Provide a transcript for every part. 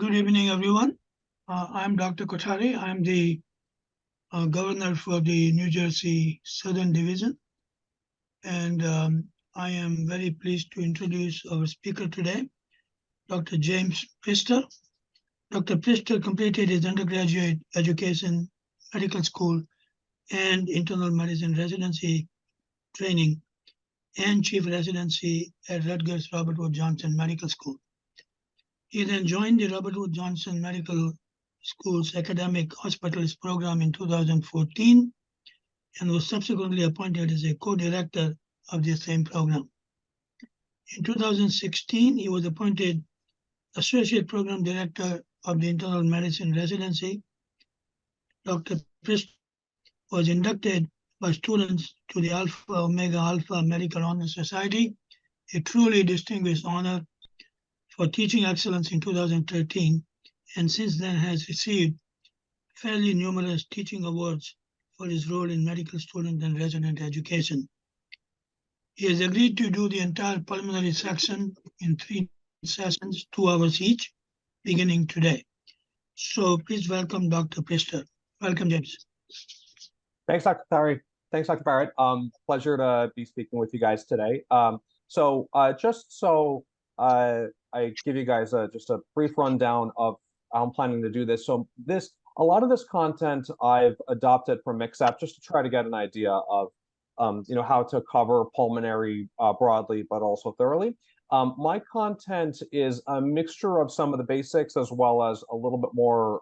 Good evening, everyone. I'm Dr. Kothari. I'm the governor for the New Jersey Southern Division. And I am very pleased to introduce our speaker today, Dr. James Prister. Dr. Prister completed his undergraduate education, medical school, and internal medicine residency training and chief residency at Rutgers Robert Wood Johnson Medical School. He then joined the Robert Wood Johnson Medical School's academic hospitalist program in 2014 and was subsequently appointed as a co-director of the same program. In 2016, he was appointed Associate Program Director of the Internal Medicine Residency. Dr. Prister was inducted by students to the Alpha Omega Alpha Medical Honor Society, a truly distinguished honor for teaching excellence in 2013, and since then has received fairly numerous teaching awards for his role in medical student and resident education. He has agreed to do the entire pulmonary section in 3 sessions, 2 hours each, beginning today. So please welcome Dr. Prister. Welcome, James. Thanks, Dr. Kothari. Thanks, Dr. Barrett. Pleasure to be speaking with you guys today. Just so I give you guys just a brief rundown of how I'm planning to do this. So a lot of this content I've adopted from MixApp just to try to get an idea of how to cover pulmonary broadly, but also thoroughly. My content is a mixture of some of the basics as well as a little bit more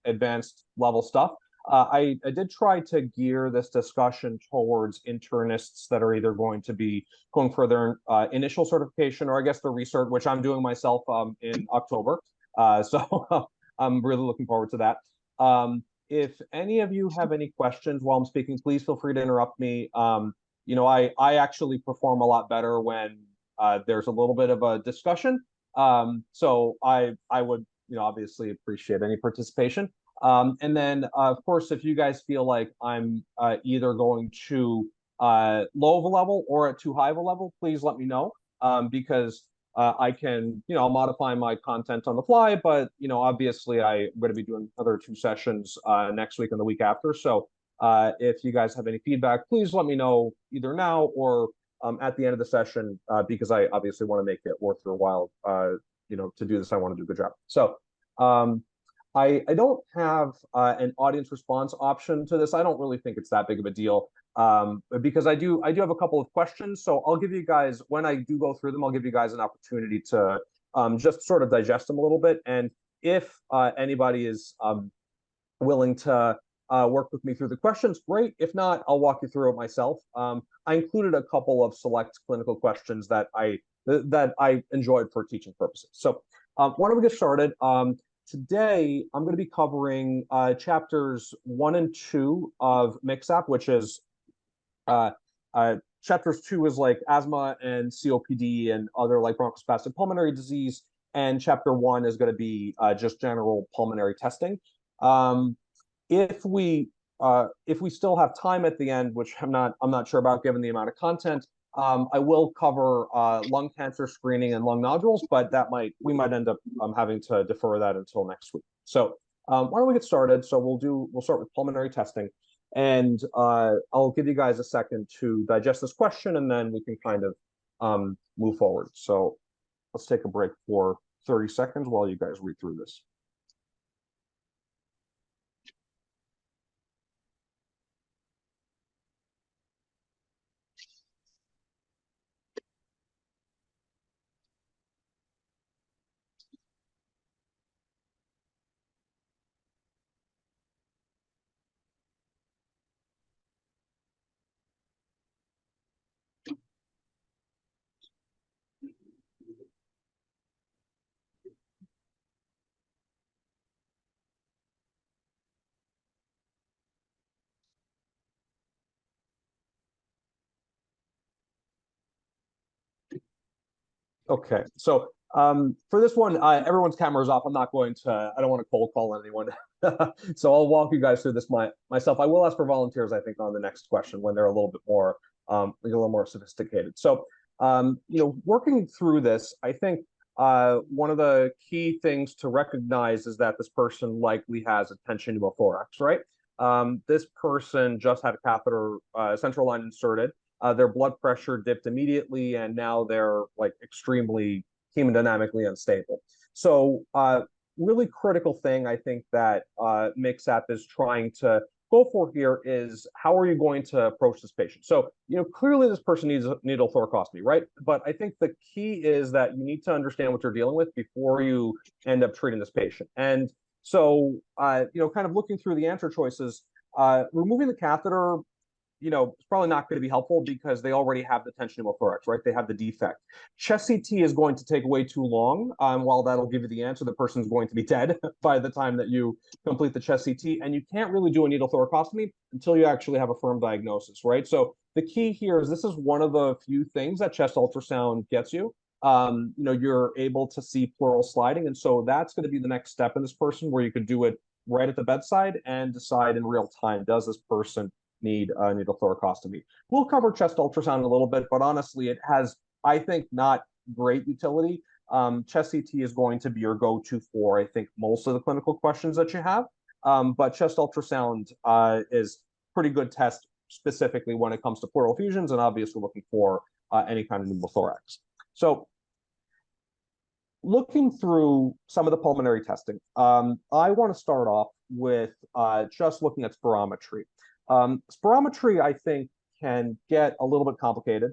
advanced level stuff. I did try to gear this discussion towards internists that are either going to be going for their initial certification or I guess the research, which I'm doing myself in October. So I'm really looking forward to that. If any of you have any questions while I'm speaking, please feel free to interrupt me. I actually perform a lot better when there's a little bit of a discussion. So I would obviously appreciate any participation. And then, of course, if you guys feel like I'm either going too low of a level or at too high of a level, please let me know because I can, I'll modify my content on the fly. But, obviously, I'm going to be doing another 2 sessions next week and the week after. So if you guys have any feedback, please let me know either now or at the end of the session because I obviously want to make it worth your while, to do this. I want to do a good job. So I don't have an audience response option to this. I don't really think it's that big of a deal because I do have a couple of questions. So I'll give you guys, when I do go through them, I'll give you guys an opportunity to just sort of digest them a little bit. And if anybody is willing to work with me through the questions, great. If not, I'll walk you through it myself. I included a couple of select clinical questions that I enjoyed for teaching purposes. So why don't we get started? Today, I'm going to be covering chapters 1 and 2 of MixApp, which is chapters 2 is like asthma and COPD and other like bronchospastic pulmonary disease, and chapter 1 is going to be just general pulmonary testing. If we still have time at the end, which I'm not sure about given the amount of content, I will cover lung cancer screening and lung nodules, but we might end up having to defer that until next week. So why don't we get started? So we'll start with pulmonary testing, and I'll give you guys a second to digest this question, and then we can kind of move forward. So let's take a break for 30 seconds while you guys read through this. Okay, so for this one, everyone's camera is off. I don't want to cold call anyone. So I'll walk you guys through this myself. I will ask for volunteers, I think, on the next question when they're a little bit more, sophisticated. So, working through this, I think one of the key things to recognize is that this person likely has a tension pneumothorax, right? This person just had a catheter, central line inserted. Their blood pressure dipped immediately, and now they're like extremely hemodynamically unstable. So, really critical thing I think that MixApp is trying to go for here is how are you going to approach this patient? So, clearly this person needs a needle thoracostomy, right? But I think the key is that you need to understand what you're dealing with before you end up treating this patient. And so, kind of looking through the answer choices, removing the catheter, it's probably not going to be helpful because they already have the tension pneumothorax, right? They have the defect. Chest CT is going to take way too long. While that'll give you the answer, the person's going to be dead by the time that you complete the chest CT. And you can't really do a needle thoracostomy until you actually have a firm diagnosis, right? So the key here is this is one of the few things that chest ultrasound gets you. You're able to see pleural sliding. And so that's going to be the next step in this person where you could do it right at the bedside and decide in real time, does this person need a needle thoracostomy? We'll cover chest ultrasound a little bit, but honestly, it has, I think, not great utility. Chest CT is going to be your go-to for, I think, most of the clinical questions that you have. But chest ultrasound is pretty good test specifically when it comes to pleural effusions and obviously looking for any kind of pneumothorax. So looking through some of the pulmonary testing, I want to start off with just looking at spirometry. Spirometry, I think, can get a little bit complicated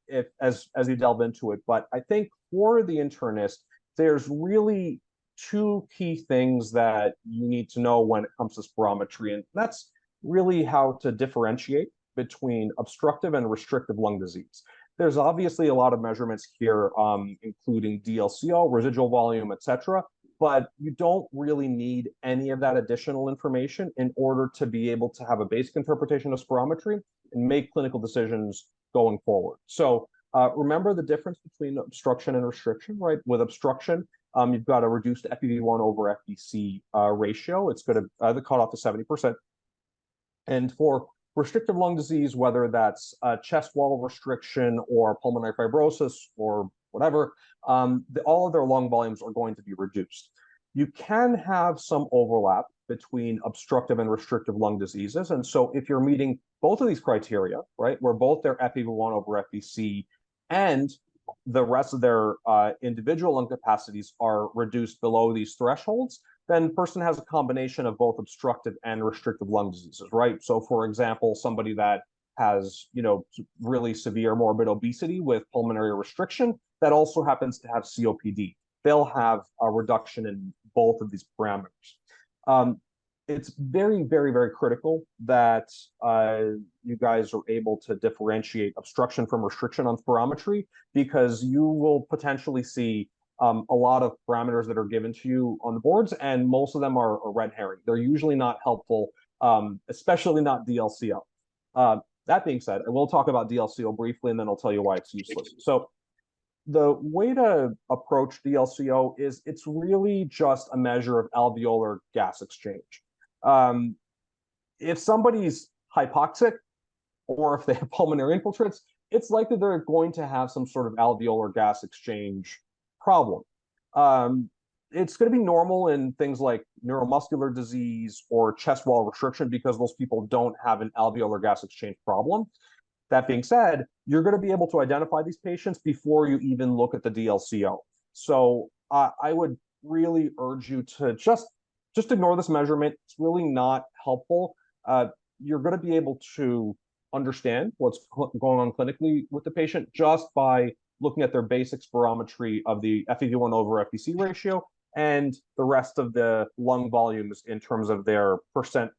if as you delve into it. But I think for the internist, there's really two key things that you need to know when it comes to spirometry, and that's really how to differentiate between obstructive and restrictive lung disease. There's obviously a lot of measurements here, including DLCO, residual volume, etc. But you don't really need any of that additional information in order to be able to have a basic interpretation of spirometry and make clinical decisions going forward. So remember the difference between obstruction and restriction, right? With obstruction, you've got a reduced FEV1 over FVC ratio. It's going to the cutoff to 70%. And for restrictive lung disease, whether that's chest wall restriction or pulmonary fibrosis or whatever, all of their lung volumes are going to be reduced. You can have some overlap between obstructive and restrictive lung diseases. And so if you're meeting both of these criteria, right, where both their FEV1 over FVC and the rest of their individual lung capacities are reduced below these thresholds, then the person has a combination of both obstructive and restrictive lung diseases, right? So for example, somebody that has, really severe morbid obesity with pulmonary restriction that also happens to have COPD, they'll have a reduction in both of these parameters. It's very, very, very critical that you guys are able to differentiate obstruction from restriction on spirometry, because you will potentially see a lot of parameters that are given to you on the boards, and most of them are red herring. They're usually not helpful, especially not DLCO. That being said, I will talk about DLCO briefly, and then I'll tell you why it's useless. So the way to approach DLCO is it's really just a measure of alveolar gas exchange. If somebody's hypoxic or if they have pulmonary infiltrates, it's likely they're going to have some sort of alveolar gas exchange problem. It's going to be normal in things like neuromuscular disease or chest wall restriction because those people don't have an alveolar gas exchange problem. That being said, you're going to be able to identify these patients before you even look at the DLCO. So I would really urge you to just ignore this measurement. It's really not helpful. You're going to be able to understand what's going on clinically with the patient just by looking at their basic spirometry of the FEV1 over FVC ratio and the rest of the lung volumes in terms of their percent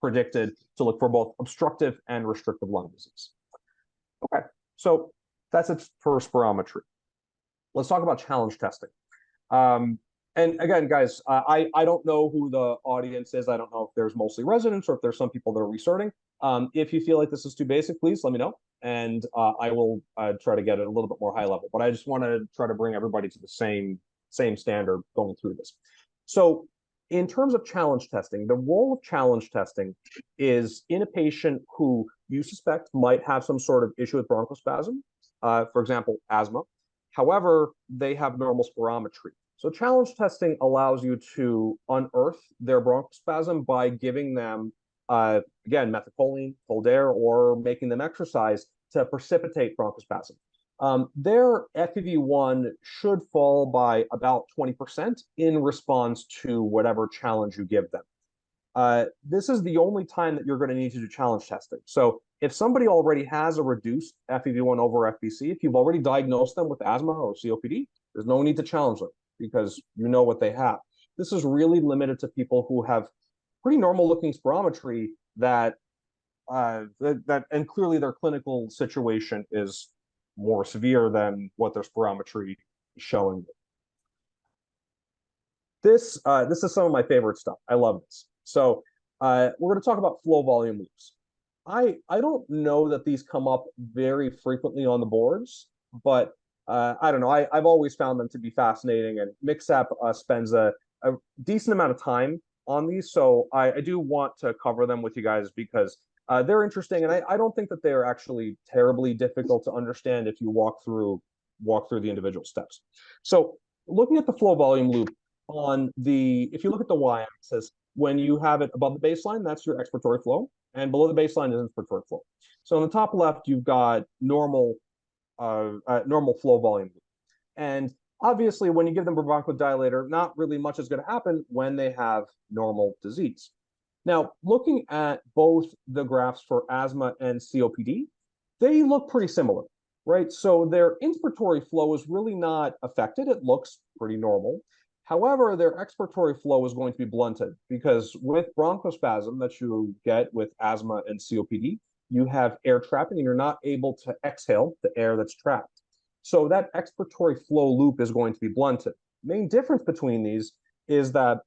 predicted to look for both obstructive and restrictive lung disease. Okay, so that's it for spirometry. Let's talk about challenge testing. And again, guys, I don't know who the audience is. I don't know if there's mostly residents or if there's some people that are restarting. If you feel like this is too basic, please let me know, and I will try to get it a little bit more high level. But I just want to try to bring everybody to the same standard going through this. So in terms of challenge testing, the role of challenge testing is in a patient who you suspect might have some sort of issue with bronchospasm, for example, asthma. However, they have normal spirometry. So challenge testing allows you to unearth their bronchospasm by giving them, again, methacholine, cold air, or making them exercise to precipitate bronchospasm. Their FEV1 should fall by about 20% in response to whatever challenge you give them. This is the only time that you're going to need to do challenge testing. So if somebody already has a reduced FEV1 over FVC, if you've already diagnosed them with asthma or COPD, there's no need to challenge them because you know what they have. This is really limited to people who have pretty normal looking spirometry that and clearly their clinical situation is more severe than what their spirometry is showing. This is some of my favorite stuff. I love this. So we're going to talk about flow volume loops. I don't know that these come up very frequently on the boards, but I don't know. I've always found them to be fascinating, and Mixap spends a decent amount of time on these. So I do want to cover them with you guys because they're interesting, and I don't think that they're actually terribly difficult to understand if you walk through the individual steps. So looking at the flow volume loop if you look at the y-axis, when you have it above the baseline, that's your expiratory flow, and below the baseline is inspiratory flow. So on the top left, you've got normal flow volume loop. And obviously, when you give them a bronchodilator, not really much is going to happen when they have normal disease. Now, looking at both the graphs for asthma and COPD, they look pretty similar, right? So their inspiratory flow is really not affected. It looks pretty normal. However, their expiratory flow is going to be blunted because with bronchospasm that you get with asthma and COPD, you have air trapping and you're not able to exhale the air that's trapped. So that expiratory flow loop is going to be blunted. Main difference between these is that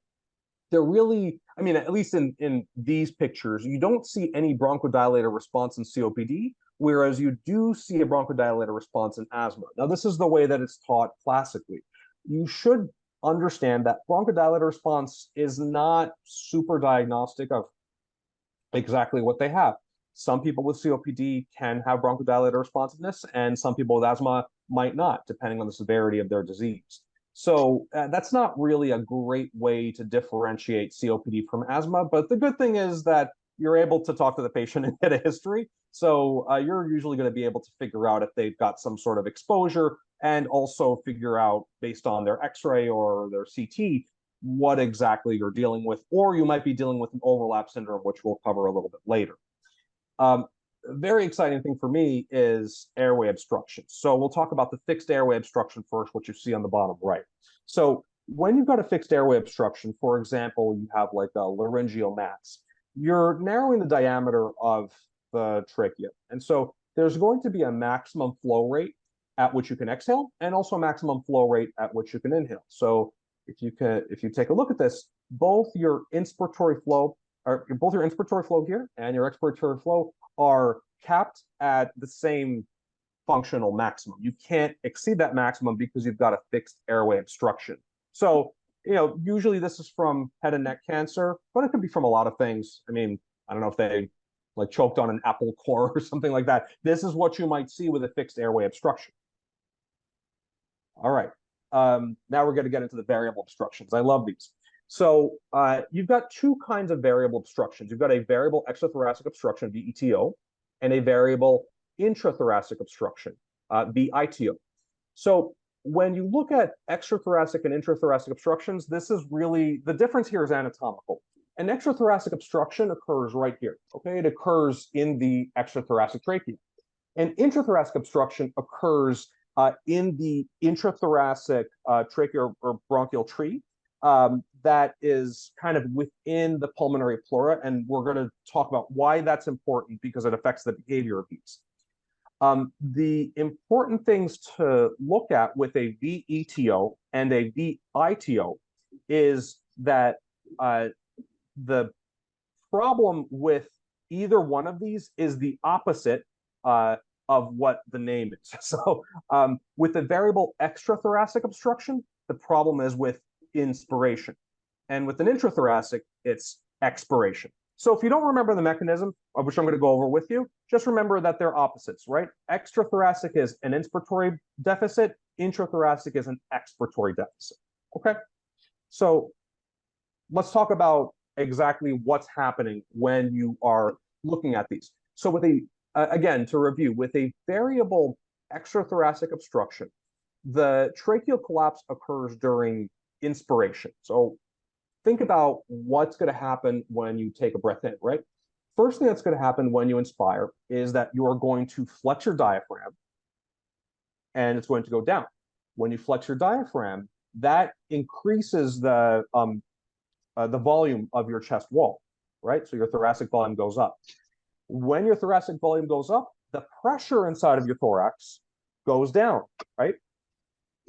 they're really, I mean, at least in these pictures, you don't see any bronchodilator response in COPD, whereas you do see a bronchodilator response in asthma. Now, this is the way that it's taught classically. You should understand that bronchodilator response is not super diagnostic of exactly what they have. Some people with COPD can have bronchodilator responsiveness, and some people with asthma might not, depending on the severity of their disease. So that's not really a great way to differentiate COPD from asthma, but the good thing is that you're able to talk to the patient and get a history. So you're usually going to be able to figure out if they've got some sort of exposure and also figure out based on their x-ray or their CT what exactly you're dealing with, or you might be dealing with an overlap syndrome, which we'll cover a little bit later. A very exciting thing for me is airway obstruction. So we'll talk about the fixed airway obstruction first, what you see on the bottom right. So when you've got a fixed airway obstruction, for example, you have like a laryngeal mass, you're narrowing the diameter of the trachea. And so there's going to be a maximum flow rate at which you can exhale and also a maximum flow rate at which you can inhale. So if you take a look at this, both your inspiratory flow here and your expiratory flow are capped at the same functional maximum. You can't exceed that maximum because you've got a fixed airway obstruction. So, usually this is from head and neck cancer, but it could be from a lot of things. I mean, I don't know if they like choked on an apple core or something like that. This is what you might see with a fixed airway obstruction. All right. Now we're going to get into the variable obstructions. I love these. So you've got two kinds of variable obstructions. You've got a variable exothoracic obstruction, VETO, and a variable intrathoracic obstruction, VITO. So when you look at extrathoracic and intrathoracic obstructions, this is really, the difference here is anatomical. An extrathoracic obstruction occurs right here, okay? It occurs in the extrathoracic trachea. An intrathoracic obstruction occurs in the intrathoracic trachea or bronchial tree that is kind of within the pulmonary pleura, and we're going to talk about why that's important because it affects the behavior of these. The important things to look at with a VETO and a VITO is that the problem with either one of these is the opposite of what the name is. So with the variable extrathoracic obstruction, the problem is with inspiration. And with an intrathoracic, it's expiration. So if you don't remember the mechanism, of which I'm going to go over with you, just remember that they're opposites, right? Extrathoracic is an inspiratory deficit. intrathoracic is an expiratory deficit. Okay, so let's talk about exactly what's happening when you are looking at these. So with a, again, to review, with a variable extrathoracic obstruction, the tracheal collapse occurs during inspiration. So think about what's going to happen when you take a breath in, right? First thing that's going to happen when you inspire is that you are going to flex your diaphragm and it's going to go down. When you flex your diaphragm, that increases the volume of your chest wall, right? So your thoracic volume goes up. When your thoracic volume goes up, the pressure inside of your thorax goes down, right?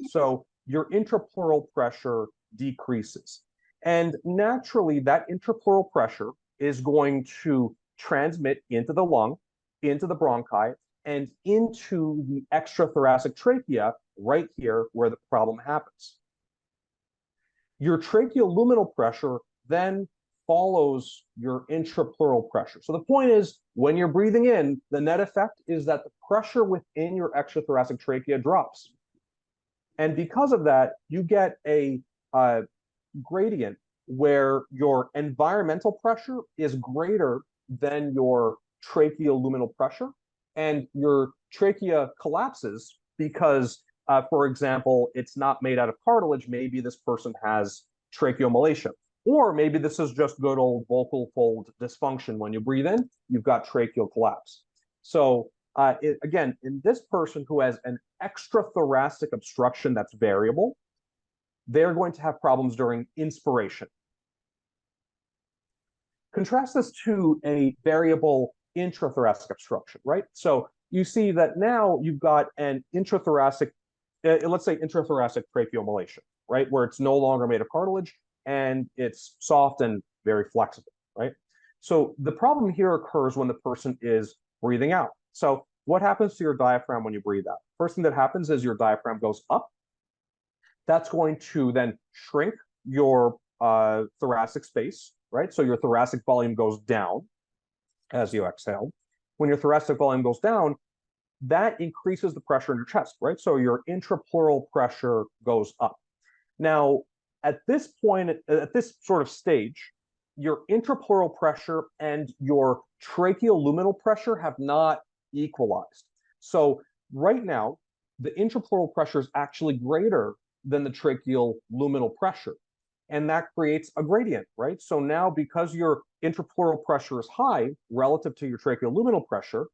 So your intrapleural pressure decreases. And naturally, that intrapleural pressure is going to transmit into the lung, into the bronchi, and into the extrathoracic trachea right here where the problem happens. Your tracheoluminal pressure then follows your intrapleural pressure. So the point is, when you're breathing in, the net effect is that the pressure within your extrathoracic trachea drops. And because of that, you get a gradient where your environmental pressure is greater than your tracheoluminal pressure, and your trachea collapses because, for example, it's not made out of cartilage. Maybe this person has tracheomalacia, or maybe this is just good old vocal fold dysfunction. When you breathe in, you've got tracheal collapse. So again, in this person who has an extrathoracic obstruction that's variable, they're going to have problems during inspiration. Contrast this to a variable intrathoracic obstruction, right? So you see that now you've got an intrathoracic, let's say intrathoracic tracheomalacia, right? Where it's no longer made of cartilage and it's soft and very flexible, right? So the problem here occurs when the person is breathing out. So what happens to your diaphragm when you breathe out? First thing that happens is your diaphragm goes up. That's going to then shrink your thoracic space, right? So your thoracic volume goes down as you exhale. When your thoracic volume goes down, that increases the pressure in your chest, right? So your intrapleural pressure goes up. Now, at this point, at this sort of stage, your intrapleural pressure and your tracheoluminal pressure have not equalized. So right now, the intrapleural pressure is actually greater than the tracheoluminal pressure. And that creates a gradient, right? So now, because your intrapleural pressure is high relative to your tracheoluminal pressure,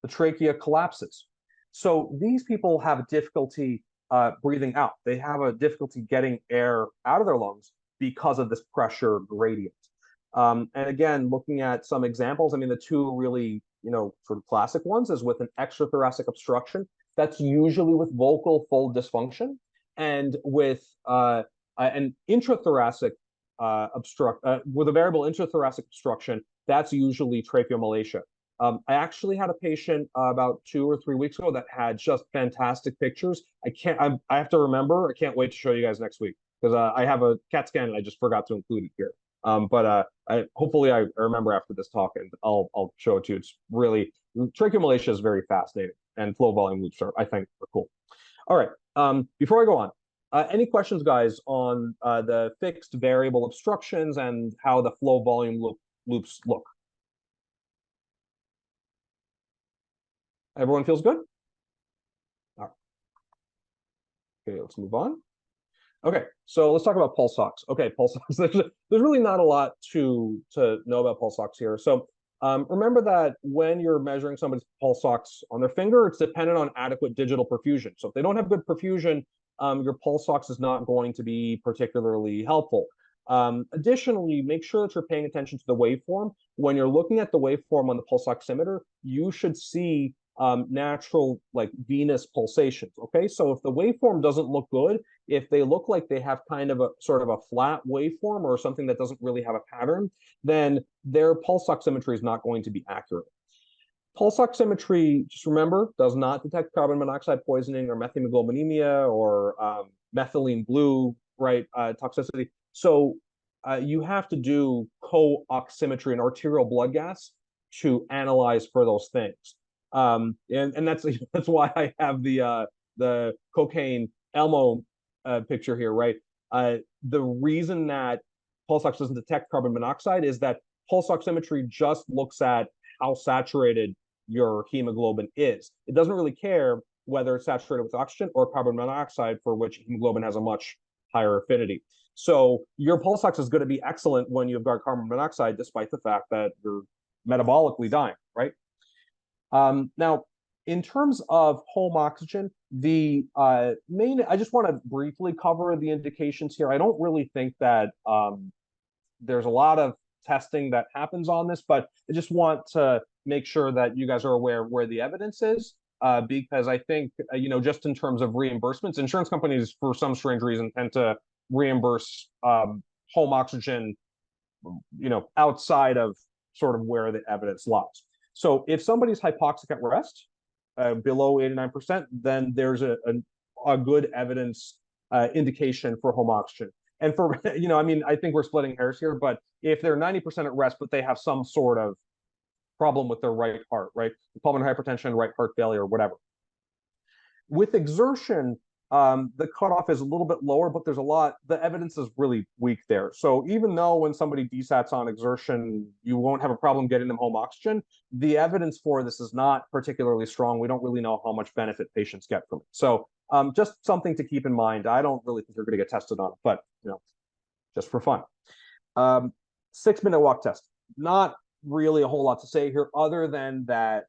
the trachea collapses. So these people have difficulty breathing out. They have a difficulty getting air out of their lungs because of this pressure gradient. And again, looking at some examples, I mean, the two really, sort of classic ones is with an extrathoracic obstruction. That's usually with vocal fold dysfunction, and with an intrathoracic with a variable intrathoracic obstruction, that's usually tracheomalacia. I actually had a patient about 2 or 3 weeks ago that had just fantastic pictures. I have to remember. I can't wait to show you guys next week, because I have a CAT scan and I just forgot to include it here. But hopefully I remember after this talk, and I'll show it to you. It's really, tracheomalacia is very fascinating, and flow volume loops I think are cool. All right. Before I go on, any questions, guys, on the fixed variable obstructions and how the flow volume loops look? Everyone feels good? All right. Okay, let's move on. Okay, so let's talk about pulse ox. Okay, pulse ox. There's really not a lot to know about pulse ox here. So remember that when you're measuring somebody's pulse ox on their finger, it's dependent on adequate digital perfusion. So if they don't have good perfusion, your pulse ox is not going to be particularly helpful. Additionally, make sure that you're paying attention to the waveform. When you're looking at the waveform on the pulse oximeter, you should see natural, like, venous pulsations. Okay, so if the waveform doesn't look good, if they look like they have kind of a sort of a flat waveform or something that doesn't really have a pattern, then their pulse oximetry is not going to be accurate. Pulse oximetry, just remember, does not detect carbon monoxide poisoning or methemoglobinemia or methylene blue, right, toxicity. So you have to do co-oximetry and arterial blood gas to analyze for those things. And that's why I have the the cocaine Elmo picture here, right? The reason that pulse ox doesn't detect carbon monoxide is that pulse oximetry just looks at how saturated your hemoglobin is. It doesn't really care whether it's saturated with oxygen or carbon monoxide, for which hemoglobin has a much higher affinity. So your pulse ox is going to be excellent when you've got carbon monoxide, despite the fact that you're metabolically dying, right? Now, in terms of home oxygen, the I just want to briefly cover the indications here. I don't really think that there's a lot of testing that happens on this, but I just want to make sure that you guys are aware of where the evidence is, because I think, just in terms of reimbursements, insurance companies, for some strange reason, tend to reimburse home oxygen, outside of sort of where the evidence lies. So if somebody's hypoxic at rest, below 89%, then there's a good evidence indication for home oxygen. And for, I think we're splitting hairs here, but if they're 90% at rest, but they have some sort of problem with their right heart, right? Pulmonary hypertension, right heart failure, whatever. With exertion, the cutoff is a little bit lower, but the evidence is really weak there. So even though when somebody desats on exertion, you won't have a problem getting them home oxygen, the evidence for this is not particularly strong. We don't really know how much benefit patients get from it. So just something to keep in mind. I don't really think you're going to get tested on it, but just for fun. 6-minute walk test. Not really a whole lot to say here, other than that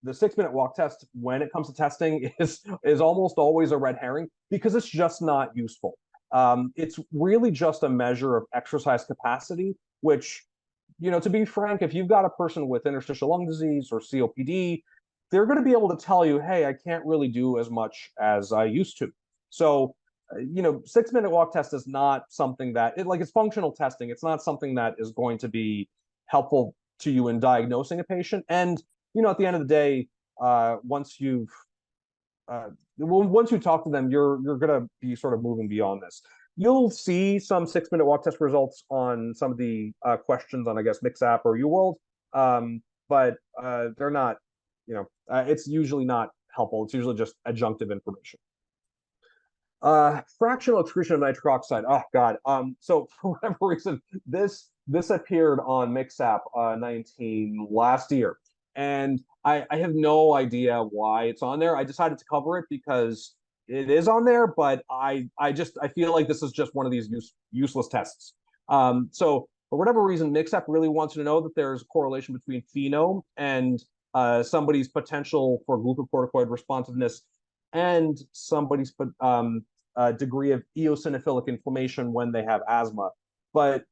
the 6-minute walk test, when it comes to testing, is almost always a red herring, because it's just not useful. It's really just a measure of exercise capacity, which, to be frank, if you've got a person with interstitial lung disease or COPD, they're going to be able to tell you, hey, I can't really do as much as I used to. So, 6-minute walk test is not something that, it's functional testing. It's not something that is going to be helpful to you in diagnosing a patient. And at the end of the day, once you talk to them, you're going to be sort of moving beyond this. You'll see some 6-minute walk test results on some of the questions on, I guess, MixApp or UWorld, but they're not, it's usually not helpful. It's usually just adjunctive information. Fractional excretion of nitric oxide. Oh God. So for whatever reason, this appeared on MixApp 19 last year. And I have no idea why it's on there. I decided to cover it because it is on there, but I feel like this is just one of these useless tests. So for whatever reason, MixApp really wants you to know that there's a correlation between FeNO and somebody's potential for glucocorticoid responsiveness and somebody's degree of eosinophilic inflammation when they have asthma. But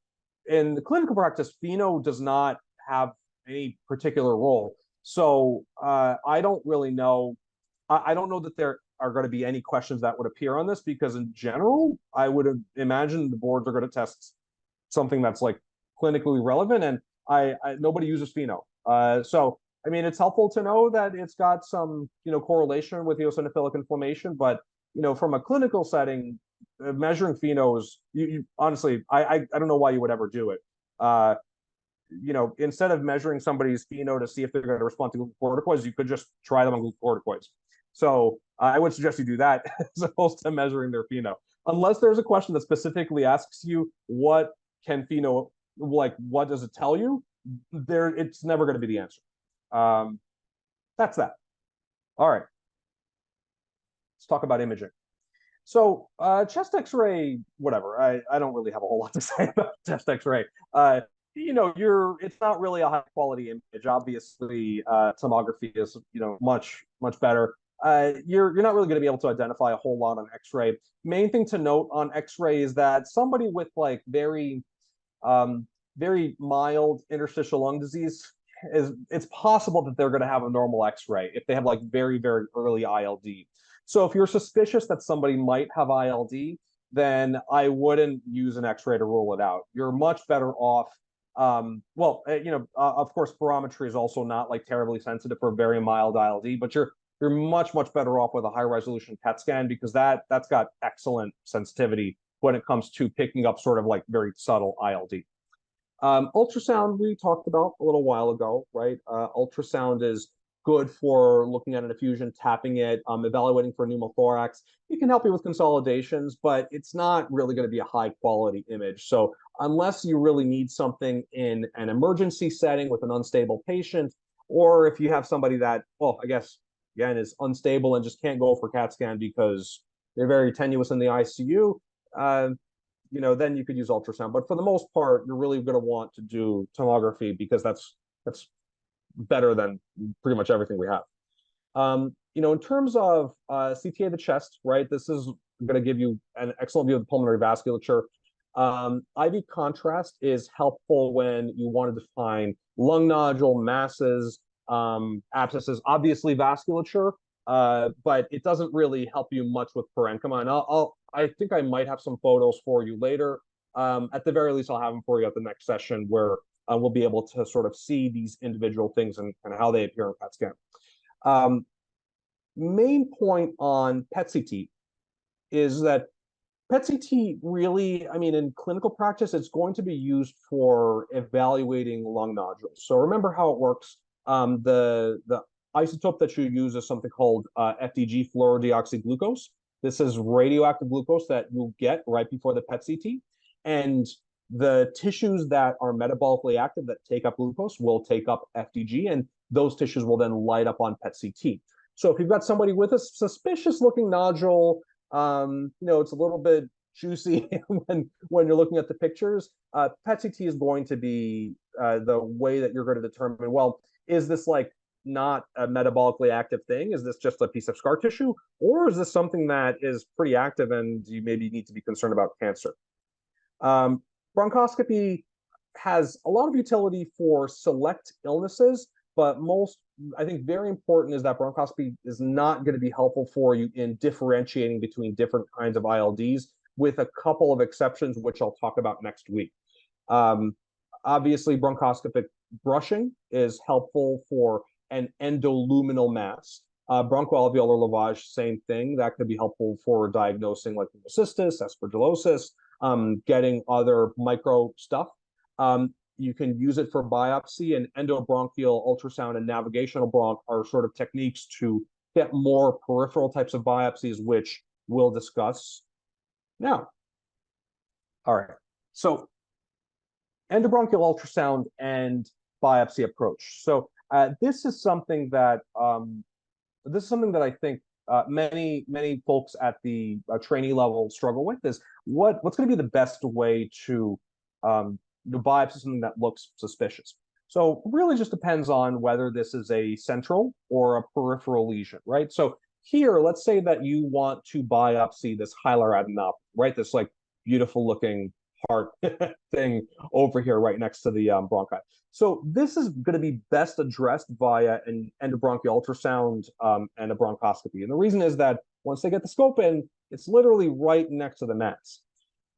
in the clinical practice, FeNO does not have any particular role. So I don't really know. I don't know that there are going to be any questions that would appear on this, because in general, I would imagine the boards are going to test something that's like clinically relevant, and nobody uses FeNO. So I mean, it's helpful to know that it's got some correlation with eosinophilic inflammation, but from a clinical setting, measuring FeNO is honestly, I don't know why you would ever do it. Instead of measuring somebody's FeNO to see if they're going to respond to glucocorticoids, you could just try them on glucocorticoids. So I would suggest you do that as opposed to measuring their FeNO, unless there's a question that specifically asks you what can FeNO, what does it tell you? It's never going to be the answer. That's that. All right. Let's talk about imaging. So chest x-ray, whatever. I don't really have a whole lot to say about chest x-ray. It's not really a high quality image. Obviously, tomography is, much better. You're not really going to be able to identify a whole lot on x-ray. Main thing to note on x-ray is that somebody with very mild interstitial lung disease, it's possible that they're going to have a normal x-ray if they have very, very early ILD. So if you're suspicious that somebody might have ILD, then I wouldn't use an x-ray to rule it out. You're much better off. Of course, spirometry is also not terribly sensitive for very mild ILD, but you're much better off with a high resolution PET scan, because that's got excellent sensitivity when it comes to picking up sort of very subtle ILD. Ultrasound we talked about a little while ago, right? Ultrasound is good for looking at an effusion, tapping it, evaluating for pneumothorax. It can help you with consolidations, but it's not really going to be a high quality image. So unless you really need something in an emergency setting with an unstable patient, or if you have somebody that, well, I guess, again, is unstable and just can't go for CAT scan because they're very tenuous in the ICU, then you could use ultrasound. But for the most part, you're really going to want to do tomography because that's better than pretty much everything we have. In terms of CTA of the chest, right? This is going to give you an excellent view of the pulmonary vasculature. IV contrast is helpful when you want to define lung nodule, masses, abscesses, obviously vasculature, but it doesn't really help you much with parenchyma. And I think I might have some photos for you later. At the very least, I'll have them for you at the next session where we'll be able to sort of see these individual things and how they appear in PET scan. Main point on PET-CT is that PET-CT really, in clinical practice, it's going to be used for evaluating lung nodules. So remember how it works. The isotope that you use is something called FDG, fluorodeoxyglucose. This is radioactive glucose that you'll get right before the PET-CT. And the tissues that are metabolically active that take up glucose will take up FDG, and those tissues will then light up on PET-CT. So if you've got somebody with a suspicious looking nodule, it's a little bit juicy when you're looking at the pictures, PET-CT is going to be the way that you're going to determine, well, is this like not a metabolically active thing? Is this just a piece of scar tissue? Or is this something that is pretty active and you maybe need to be concerned about cancer? Bronchoscopy has a lot of utility for select illnesses, but I think very important is that bronchoscopy is not going to be helpful for you in differentiating between different kinds of ILDs, with a couple of exceptions, which I'll talk about next week. Obviously, bronchoscopic brushing is helpful for an endoluminal mass. Bronchoalveolar lavage, same thing. That could be helpful for diagnosing like pneumocystis, aspergillosis, getting other micro stuff. You can use it for biopsy, and endobronchial ultrasound and navigational bronch are sort of techniques to get more peripheral types of biopsies, which we'll discuss now. All right, so endobronchial ultrasound and biopsy approach. So this is something that I think many folks at the trainee level struggle with, is what's going to be the best way to biopsy something that looks suspicious. So it really just depends on whether this is a central or a peripheral lesion, right? So here, let's say that you want to biopsy this hilar adenopathy, right? This like beautiful looking heart thing over here right next to the bronchi. So this is going to be best addressed via an endobronchial ultrasound and a bronchoscopy. And the reason is that once they get the scope in, it's literally right next to the mass.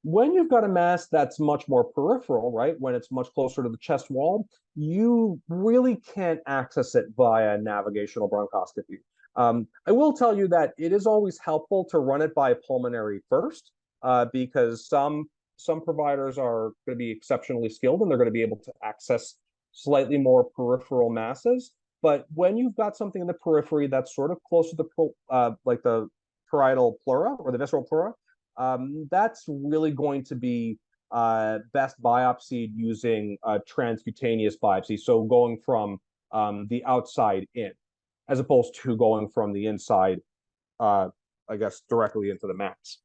When you've got a mass that's much more peripheral, right, when it's much closer to the chest wall, you really can't access it via navigational bronchoscopy. I will tell you that it is always helpful to run it by pulmonary first, because some providers are going to be exceptionally skilled and they're going to be able to access slightly more peripheral masses. But when you've got something in the periphery that's sort of close to the like the parietal pleura or the visceral pleura, that's really going to be best biopsied using transcutaneous biopsy. So going from the outside in, as opposed to going from the inside, I guess, directly into the mass.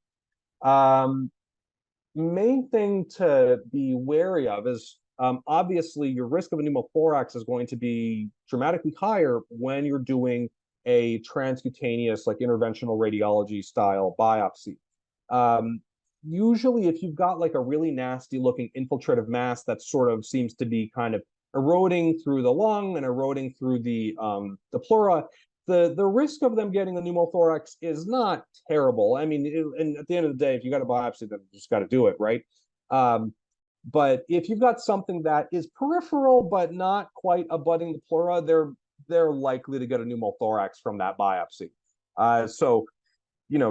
Main thing to be wary of is obviously your risk of a pneumothorax is going to be dramatically higher when you're doing a transcutaneous, like interventional radiology style biopsy. Usually if you've got like a really nasty looking infiltrative mass that sort of seems to be kind of eroding through the lung and eroding through the pleura, the risk of them getting a pneumothorax is not terrible. I mean, and at the end of the day, if you got a biopsy, then you just got to do it, right? But if you've got something that is peripheral but not quite abutting the pleura, they're likely to get a pneumothorax from that biopsy. So,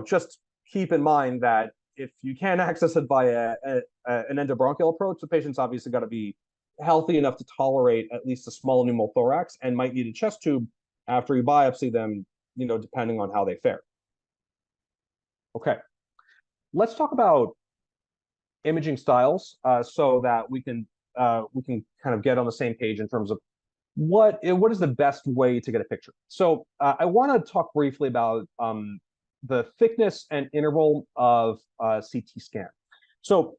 just keep in mind that if you can't access it by an endobronchial approach, the patient's obviously got to be healthy enough to tolerate at least a small pneumothorax and might need a chest tube. after you biopsy them, depending on how they fare. Okay, let's talk about imaging styles so that we can kind of get on the same page in terms of what is the best way to get a picture. So I want to talk briefly about the thickness and interval of CT scan. So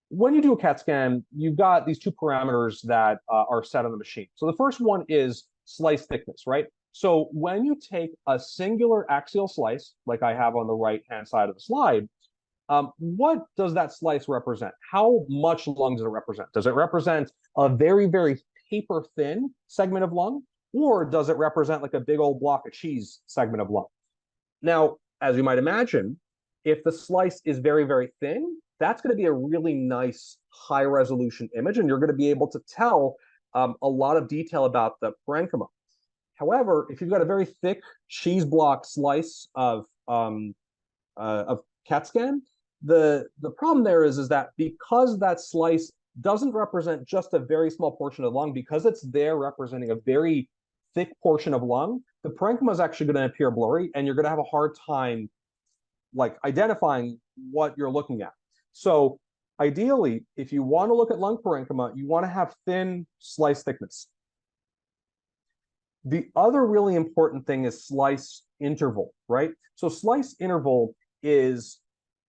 when you do a CAT scan, you've got these two parameters that are set on the machine. So the first one is slice thickness, right? So when you take a singular axial slice, like I have on the right-hand side of the slide, what does that slice represent? How much lung does it represent? Does it represent a very, very paper thin segment of lung, or does it represent like a big old block of cheese segment of lung? Now, as you might imagine, if the slice is very, very thin, that's going to be a really nice high resolution image, and you're going to be able to tell a lot of detail about the parenchyma. However, if you've got a very thick cheese block slice of CAT scan, the problem there is that because that slice doesn't represent just a very small portion of the lung, because it's there representing a very thick portion of lung, the parenchyma is actually going to appear blurry, and you're going to have a hard time like identifying what you're looking at. So ideally, if you want to look at lung parenchyma, you want to have thin slice thickness. The other really important thing is slice interval, right? So slice interval is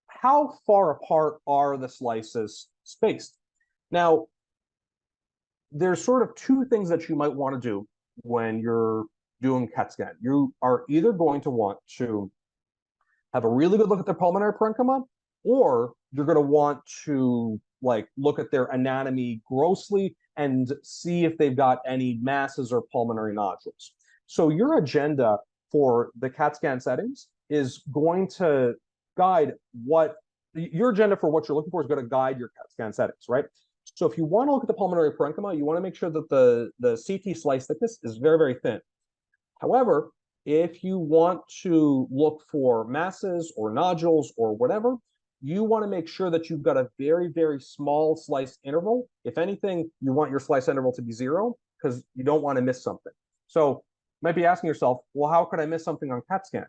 how far apart are the slices spaced. Now, there's sort of two things that you might want to do when you're doing CAT scan. You are either going to want to have a really good look at their pulmonary parenchyma, or you're going to want to like look at their anatomy grossly and see if they've got any masses or pulmonary nodules. So your agenda for the CAT scan settings is going to guide what your agenda for what you're looking for is going to guide your CAT scan settings, right? So if you want to look at the pulmonary parenchyma, you want to make sure that the CT slice thickness is very, very thin. However, if you want to look for masses or nodules or whatever, you want to make sure that you've got a very, very small slice interval. If anything, you want your slice interval to be 0 because you don't want to miss something. So you might be asking yourself, well, how could I miss something on CAT scan?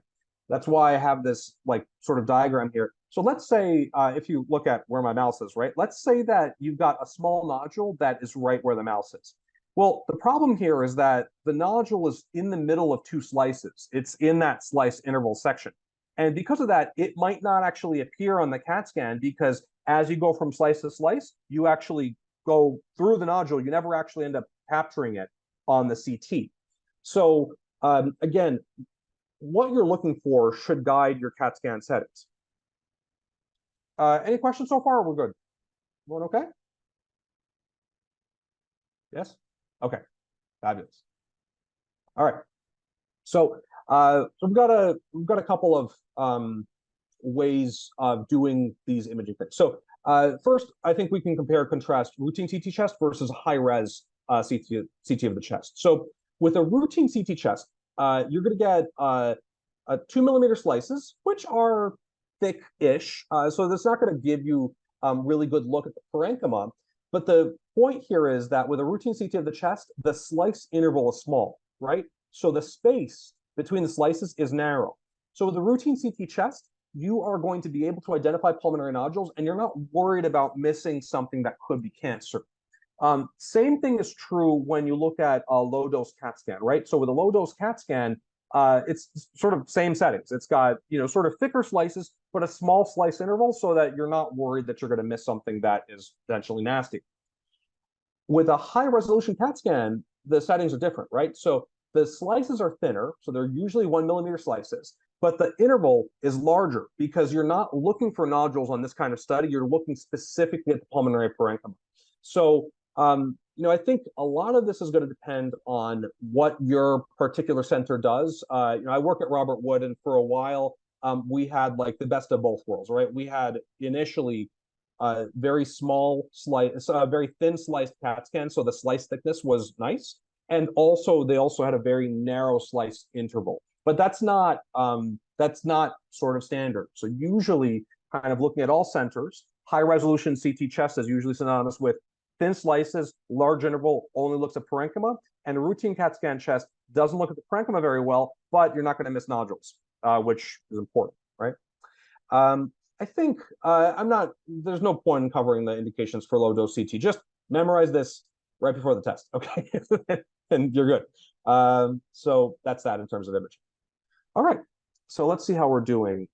That's why I have this like sort of diagram here. So let's say if you look at where my mouse is, right? Let's say that you've got a small nodule that is right where the mouse is. Well, the problem here is that the nodule is in the middle of two slices. It's in that slice interval section. And because of that, it might not actually appear on the CAT scan because as you go from slice to slice, you actually go through the nodule. You never actually end up capturing it on the CT. So again, what you're looking for should guide your CAT scan settings. Any questions so far? We're good. Going okay? Yes? Okay. Fabulous. All right. So we've got a couple of ways of doing these imaging things. So first, I think we can compare contrast routine CT chest versus high-res CT of the chest. So with a routine CT chest, you're going to get 2mm slices, which are thick-ish. So that's not going to give you really good look at the parenchyma. But the point here is that with a routine CT of the chest, the slice interval is small, right? So the space between the slices is narrow. So with a routine CT chest, you are going to be able to identify pulmonary nodules, and you're not worried about missing something that could be cancer. Same thing is true when you look at a low-dose CAT scan, right? So with a low-dose CAT scan, it's sort of same settings. It's got, sort of thicker slices, but a small slice interval so that you're not worried that you're going to miss something that is potentially nasty. With a high-resolution CAT scan, the settings are different, right? So the slices are thinner, so they're usually 1mm slices, but the interval is larger because you're not looking for nodules on this kind of study. You're looking specifically at the pulmonary parenchyma. So, I think a lot of this is going to depend on what your particular center does. I work at Robert Wood, and for a while, we had like the best of both worlds, right? We had initially very small slice, very thin sliced CAT scan, so the slice thickness was nice. And also, they also had a very narrow slice interval, but that's not sort of standard. So usually, kind of looking at all centers, high resolution CT chest is usually synonymous with thin slices, large interval only looks at parenchyma, and a routine CAT scan chest doesn't look at the parenchyma very well, but you're not going to miss nodules, which is important, right? I think there's no point in covering the indications for low dose CT. Just memorize this right before the test, okay? And you're good. So that's that in terms of imaging. All right, so let's see how we're doing.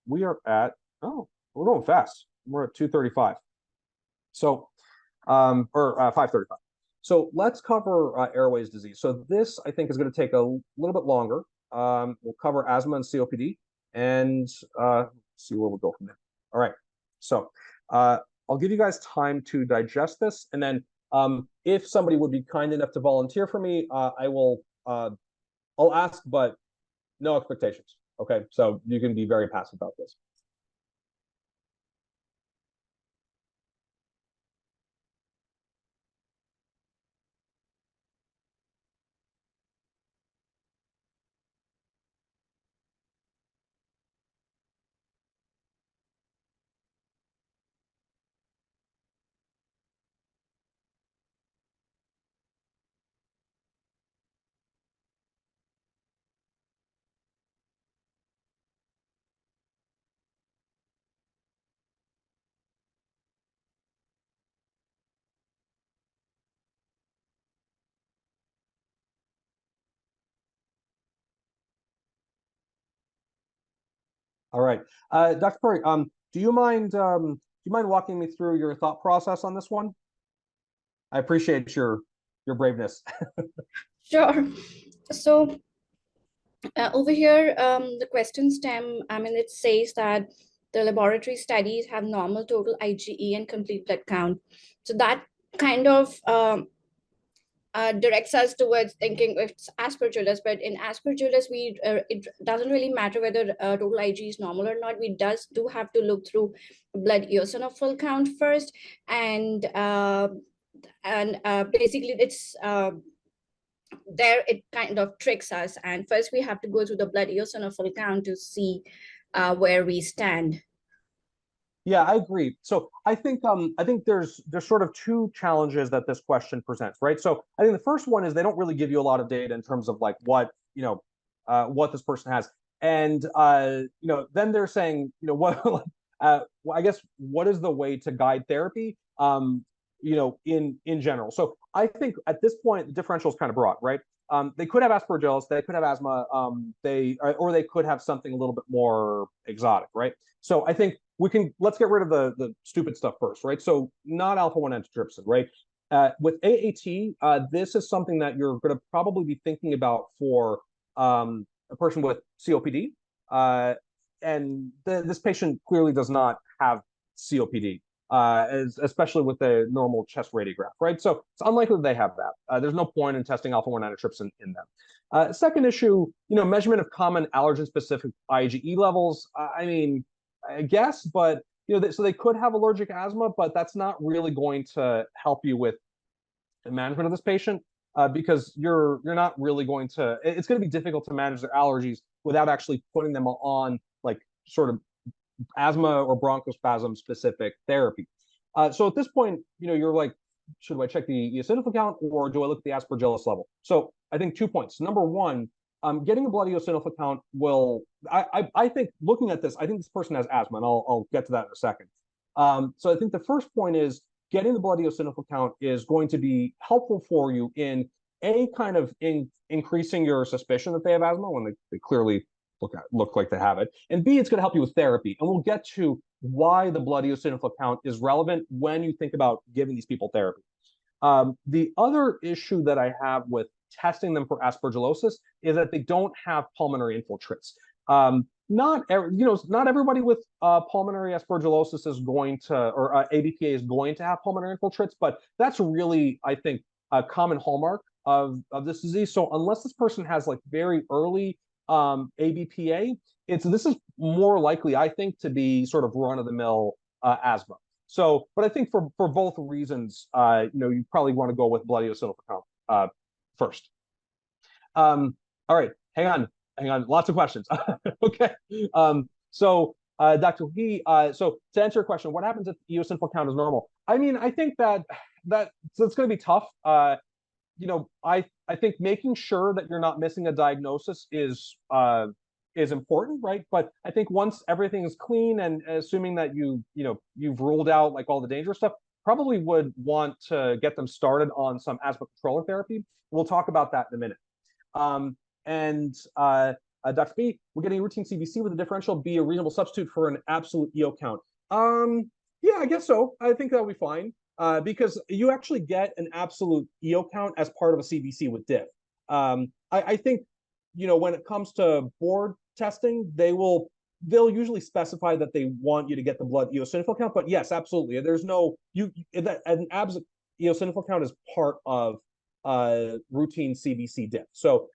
We are at, we're going fast. We're at 2:35. So, or 5:35. So let's cover airways disease. So this, I think, is going to take a little bit longer. We'll cover asthma and COPD, and see where we'll go from there. All right. So I'll give you guys time to digest this, and then if somebody would be kind enough to volunteer for me, I'll ask, but no expectations. Okay. So you can be very passive about this. All right, Dr. Perry, do you mind walking me through your thought process on this one? I appreciate your braveness. Sure. So over here, the question stem, it says that the laboratory studies have normal total IgE and complete blood count. So that kind of directs us towards thinking it's aspergillus, but in aspergillus, it doesn't really matter whether total IgE is normal or not. We do have to look through blood eosinophil count first, and basically it's there it kind of tricks us, and first we have to go through the blood eosinophil count to see where we stand. Yeah, I agree. So I think there's sort of two challenges that this question presents, right? So I think the first one is they don't really give you a lot of data in terms of like what this person has, and then they're saying what I guess what is the way to guide therapy in general. So I think at this point the differential is kind of broad, right? They could have aspergillus, they could have asthma, or they could have something a little bit more exotic, right? So I think let's get rid of the stupid stuff first, right? So not alpha-1 antitrypsin, right? With AAT, this is something that you're going to probably be thinking about for a person with COPD, and this patient clearly does not have COPD. Especially with a normal chest radiograph, right? So it's unlikely that they have that. There's no point in testing alpha-1 antitrypsin in them. Second issue, measurement of common allergen-specific IgE levels. I guess, but so they could have allergic asthma, but that's not really going to help you with the management of this patient because you're not really going to. It's going to be difficult to manage their allergies without actually putting them on like sort of asthma or bronchospasm specific therapy. So at this point, you're like, should I check the eosinophil count or do I look at the aspergillus level? So I think 2 points. Number one, getting a blood eosinophil count will, I think looking at this, I think this person has asthma, and I'll get to that in a second. So I think the first point is getting the blood eosinophil count is going to be helpful for you in kind of increasing your suspicion that they have asthma when they clearly look like they have it, and B, it's going to help you with therapy. And we'll get to why the blood eosinophil count is relevant when you think about giving these people therapy. The other issue that I have with testing them for aspergillosis is that they don't have pulmonary infiltrates. Not everybody with pulmonary aspergillosis is going to, or ABPA is going to have pulmonary infiltrates, but that's really, I think, a common hallmark of this disease. So unless this person has like very early ABPA, this is more likely, I think, to be sort of run-of-the-mill asthma. So, but I think for both reasons, you probably want to go with blood eosinophil count first. All right, hang on, lots of questions. Okay, so Dr. He, so to answer your question, what happens if the eosinophil count is normal? I think that so it's going to be tough. You know, I think making sure that you're not missing a diagnosis is important, right? But I think once everything is clean and assuming that you've ruled out like all the dangerous stuff, probably would want to get them started on some asthma controller therapy. We'll talk about that in a minute. Dr. B, we're getting routine CBC with a differential be a reasonable substitute for an absolute EO count. Yeah, I guess so. I think that'll be fine. Because you actually get an absolute EO count as part of a CBC with diff. I think, you know, when it comes to board testing, they'll usually specify that they want you to get the blood eosinophil count. But yes, absolutely, there's no an absolute eosinophil count is part of routine CBC diff, so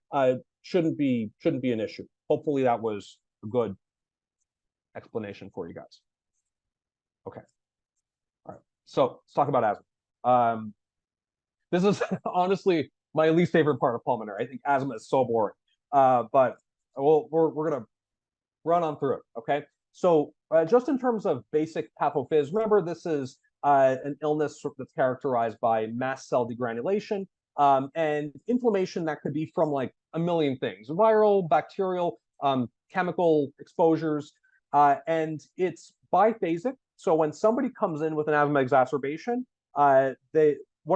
shouldn't be an issue. Hopefully, that was a good explanation for you guys. Okay. So let's talk about asthma. This is honestly my least favorite part of pulmonary. I think asthma is so boring, but we're gonna run on through it. Okay. So just in terms of basic pathophys, remember this is an illness that's characterized by mast cell degranulation and inflammation that could be from like a million things: viral, bacterial, chemical exposures, and it's biphasic. So when somebody comes in with an asthma exacerbation, one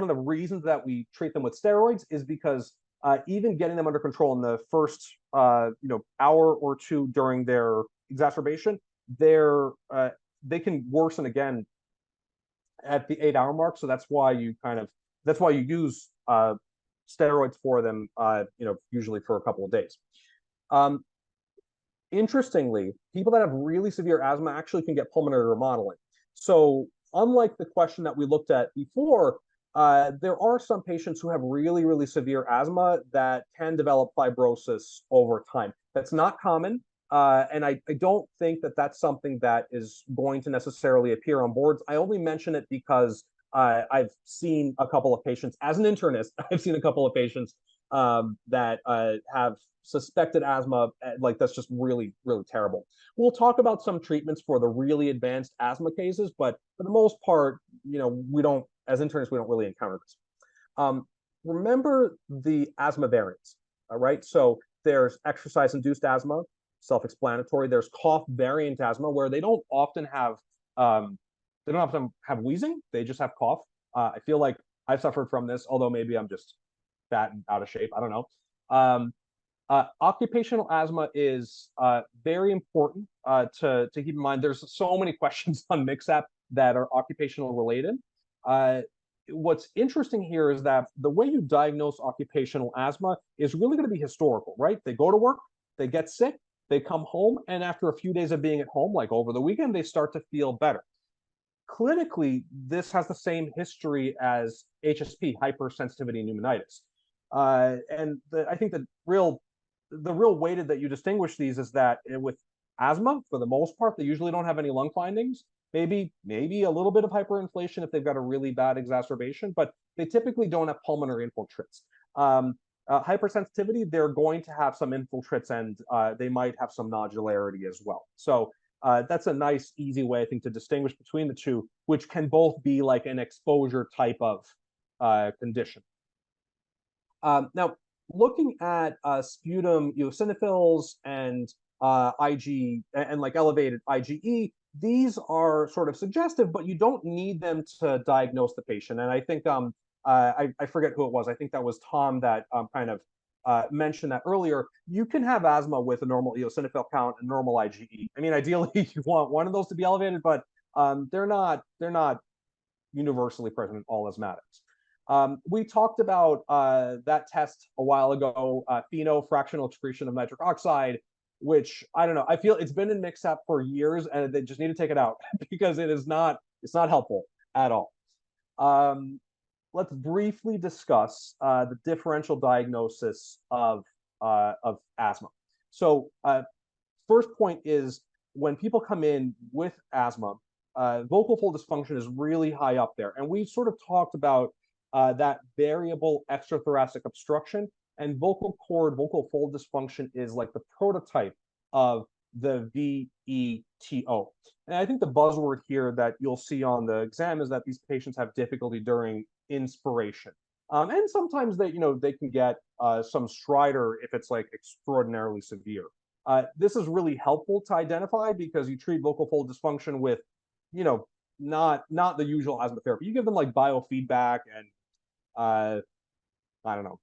of the reasons that we treat them with steroids is because even getting them under control in the first hour or two during their exacerbation, they can worsen again at the 8-hour mark. So that's why you use steroids for them, usually for a couple of days. Interestingly, people that have really severe asthma actually can get pulmonary remodeling. So unlike the question that we looked at before, there are some patients who have really, really severe asthma that can develop fibrosis over time. That's not common, and I don't think that that's something that is going to necessarily appear on boards. I only mention it because I've seen a couple of patients, as an internist, I've seen a couple of patients that have suspected asthma, like that's just really, really terrible. We'll talk about some treatments for the really advanced asthma cases, but for the most part, we don't, as internists, we don't really encounter this. Remember the asthma variants, all right? So there's exercise-induced asthma, self-explanatory. There's cough variant asthma, where they don't often have wheezing, they just have cough. I feel like I've suffered from this, although maybe I'm just fat and out of shape, I don't know. Occupational asthma is very important to keep in mind. There's so many questions on MixApp that are occupational related. What's interesting here is that the way you diagnose occupational asthma is really going to be historical, right? They go to work, they get sick, they come home, and after a few days of being at home, like over the weekend, they start to feel better. Clinically, this has the same history as HSP, hypersensitivity pneumonitis. I think the real way that you distinguish these is that with asthma, for the most part, they usually don't have any lung findings. Maybe a little bit of hyperinflation if they've got a really bad exacerbation, but they typically don't have pulmonary infiltrates. Hypersensitivity, they're going to have some infiltrates, and they might have some nodularity as well. So that's a nice, easy way, I think, to distinguish between the two, which can both be like an exposure type of condition. Now, looking at sputum eosinophils and IG and like elevated IgE, these are sort of suggestive, but you don't need them to diagnose the patient. And I think I forget who it was. I think that was Tom that kind of mentioned that earlier. You can have asthma with a normal eosinophil count and normal IgE. I mean, ideally, you want one of those to be elevated, but they're not universally present in all asthmatics. We talked about that test a while ago, FeNO, fractional excretion of nitric oxide, which I don't know. I feel it's been in MixApp for years, and they just need to take it out because it's not helpful at all. Let's briefly discuss the differential diagnosis of asthma. So first point is when people come in with asthma, vocal fold dysfunction is really high up there. And we sort of talked about that variable extrathoracic obstruction, and vocal cord, vocal fold dysfunction is like the prototype of the VETO. And I think the buzzword here that you'll see on the exam is that these patients have difficulty during inspiration. And sometimes they, they can get some stridor if it's like extraordinarily severe. This is really helpful to identify because you treat vocal fold dysfunction with, not the usual asthma therapy. You give them like biofeedback and I don't know,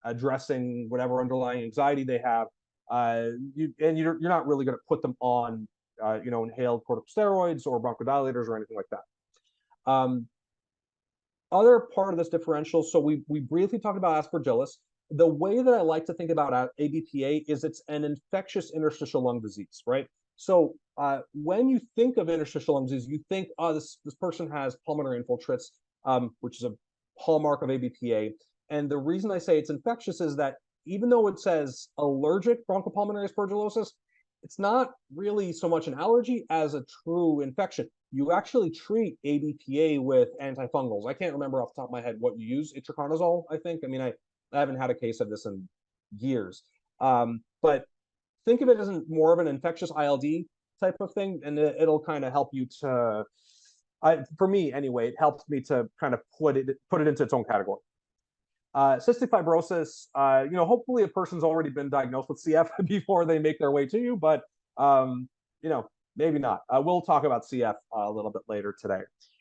addressing whatever underlying anxiety they have. You're not really going to put them on, inhaled corticosteroids or bronchodilators or anything like that. Other part of this differential, so we briefly talked about aspergillus. The way that I like to think about ABPA is it's an infectious interstitial lung disease, right? So when you think of interstitial lung disease, you think, oh, this person has pulmonary infiltrates, which is a hallmark of ABPA. And the reason I say it's infectious is that even though it says allergic bronchopulmonary aspergillosis, it's not really so much an allergy as a true infection. You actually treat ABPA with antifungals. I can't remember off the top of my head what you use, itraconazole, I think. I mean, I haven't had a case of this in years. But think of it as more of an infectious ILD type of thing, and it'll kind of help you to, for me anyway, it helps me to kind of put it into its own category. Cystic fibrosis, hopefully a person's already been diagnosed with CF before they make their way to you, but, maybe not. We'll talk about CF a little bit later today.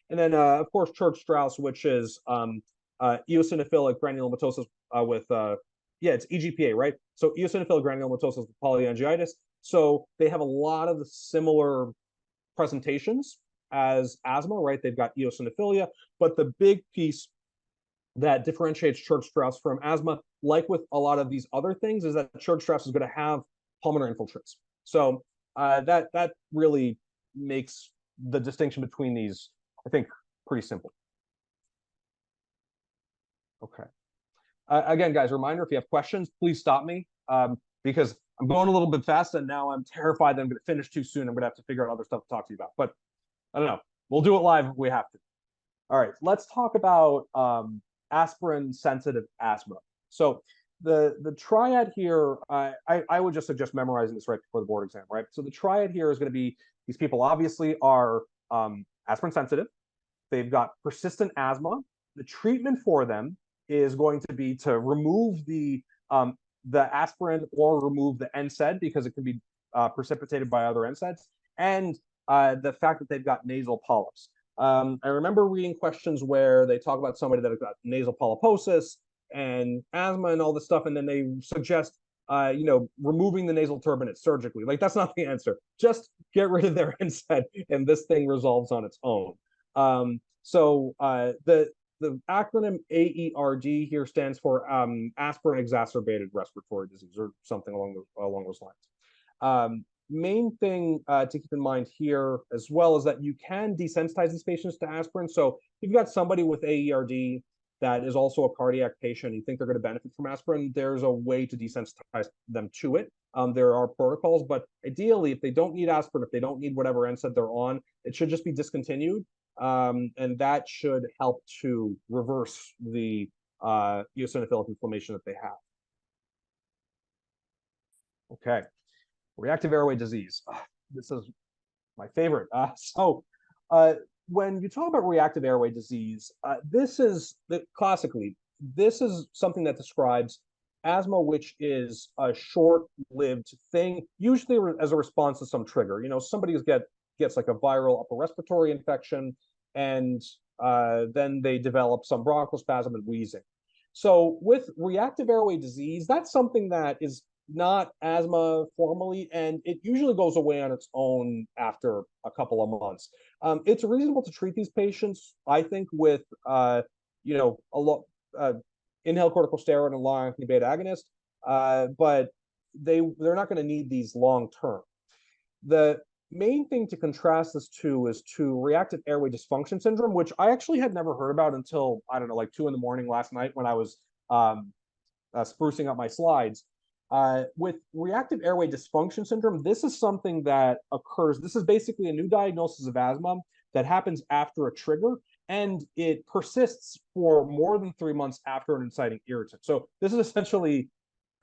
And then, of course, Church-Strauss, which is eosinophilic granulomatosis with, it's EGPA, right? So eosinophilic granulomatosis with polyangiitis. So they have a lot of the similar presentations as asthma, right? They've got eosinophilia, but the big piece that differentiates Church-Strauss from asthma, like with a lot of these other things, is that Church-Strauss is going to have pulmonary infiltrates. So that really makes the distinction between these, I think, pretty simple. Okay. Again, guys, reminder, if you have questions, please stop me because I'm going a little bit fast and now I'm terrified that I'm going to finish too soon. I'm going to have to figure out other stuff to talk to you about, but I don't know. We'll do it live if we have to. All right, let's talk about aspirin-sensitive asthma. So the triad here, I would just suggest memorizing this right before the board exam, right? So the triad here is going to be, these people obviously are aspirin-sensitive. They've got persistent asthma. The treatment for them is going to be to remove the aspirin or remove the NSAID because it can be precipitated by other NSAIDs, and the fact that they've got nasal polyps. I remember reading questions where they talk about somebody that has got nasal polyposis and asthma and all this stuff, and then they suggest, removing the nasal turbinate surgically. Like, that's not the answer. Just get rid of their NSAID, and this thing resolves on its own. So the acronym AERD here stands for aspirin exacerbated respiratory disease, or something along those lines. Main thing to keep in mind here as well is that you can desensitize these patients to aspirin. So if you've got somebody with AERD that is also a cardiac patient, you think they're going to benefit from aspirin, there's a way to desensitize them to it. There are protocols, but ideally, if they don't need aspirin, if they don't need whatever NSAID they're on, it should just be discontinued. And that should help to reverse the eosinophilic inflammation that they have. Okay. Reactive airway disease. This is my favorite. When you talk about reactive airway disease, this is something that describes asthma, which is a short-lived thing, usually as a response to some trigger. Somebody gets like a viral upper respiratory infection, and then they develop some bronchospasm and wheezing. So with reactive airway disease, that's something that is not asthma formally, and it usually goes away on its own after a couple of months. It's reasonable to treat these patients, I think, with a lot inhaled corticosteroid and long-acting beta agonist, but they're not going to need these long term. The main thing to contrast this to is reactive airway dysfunction syndrome, which I actually had never heard about until, I don't know, like 2 a.m. last night when I was sprucing up my slides. With reactive airway dysfunction syndrome, this is something that occurs. This is basically a new diagnosis of asthma that happens after a trigger, and it persists for more than 3 months after an inciting irritant. So this is essentially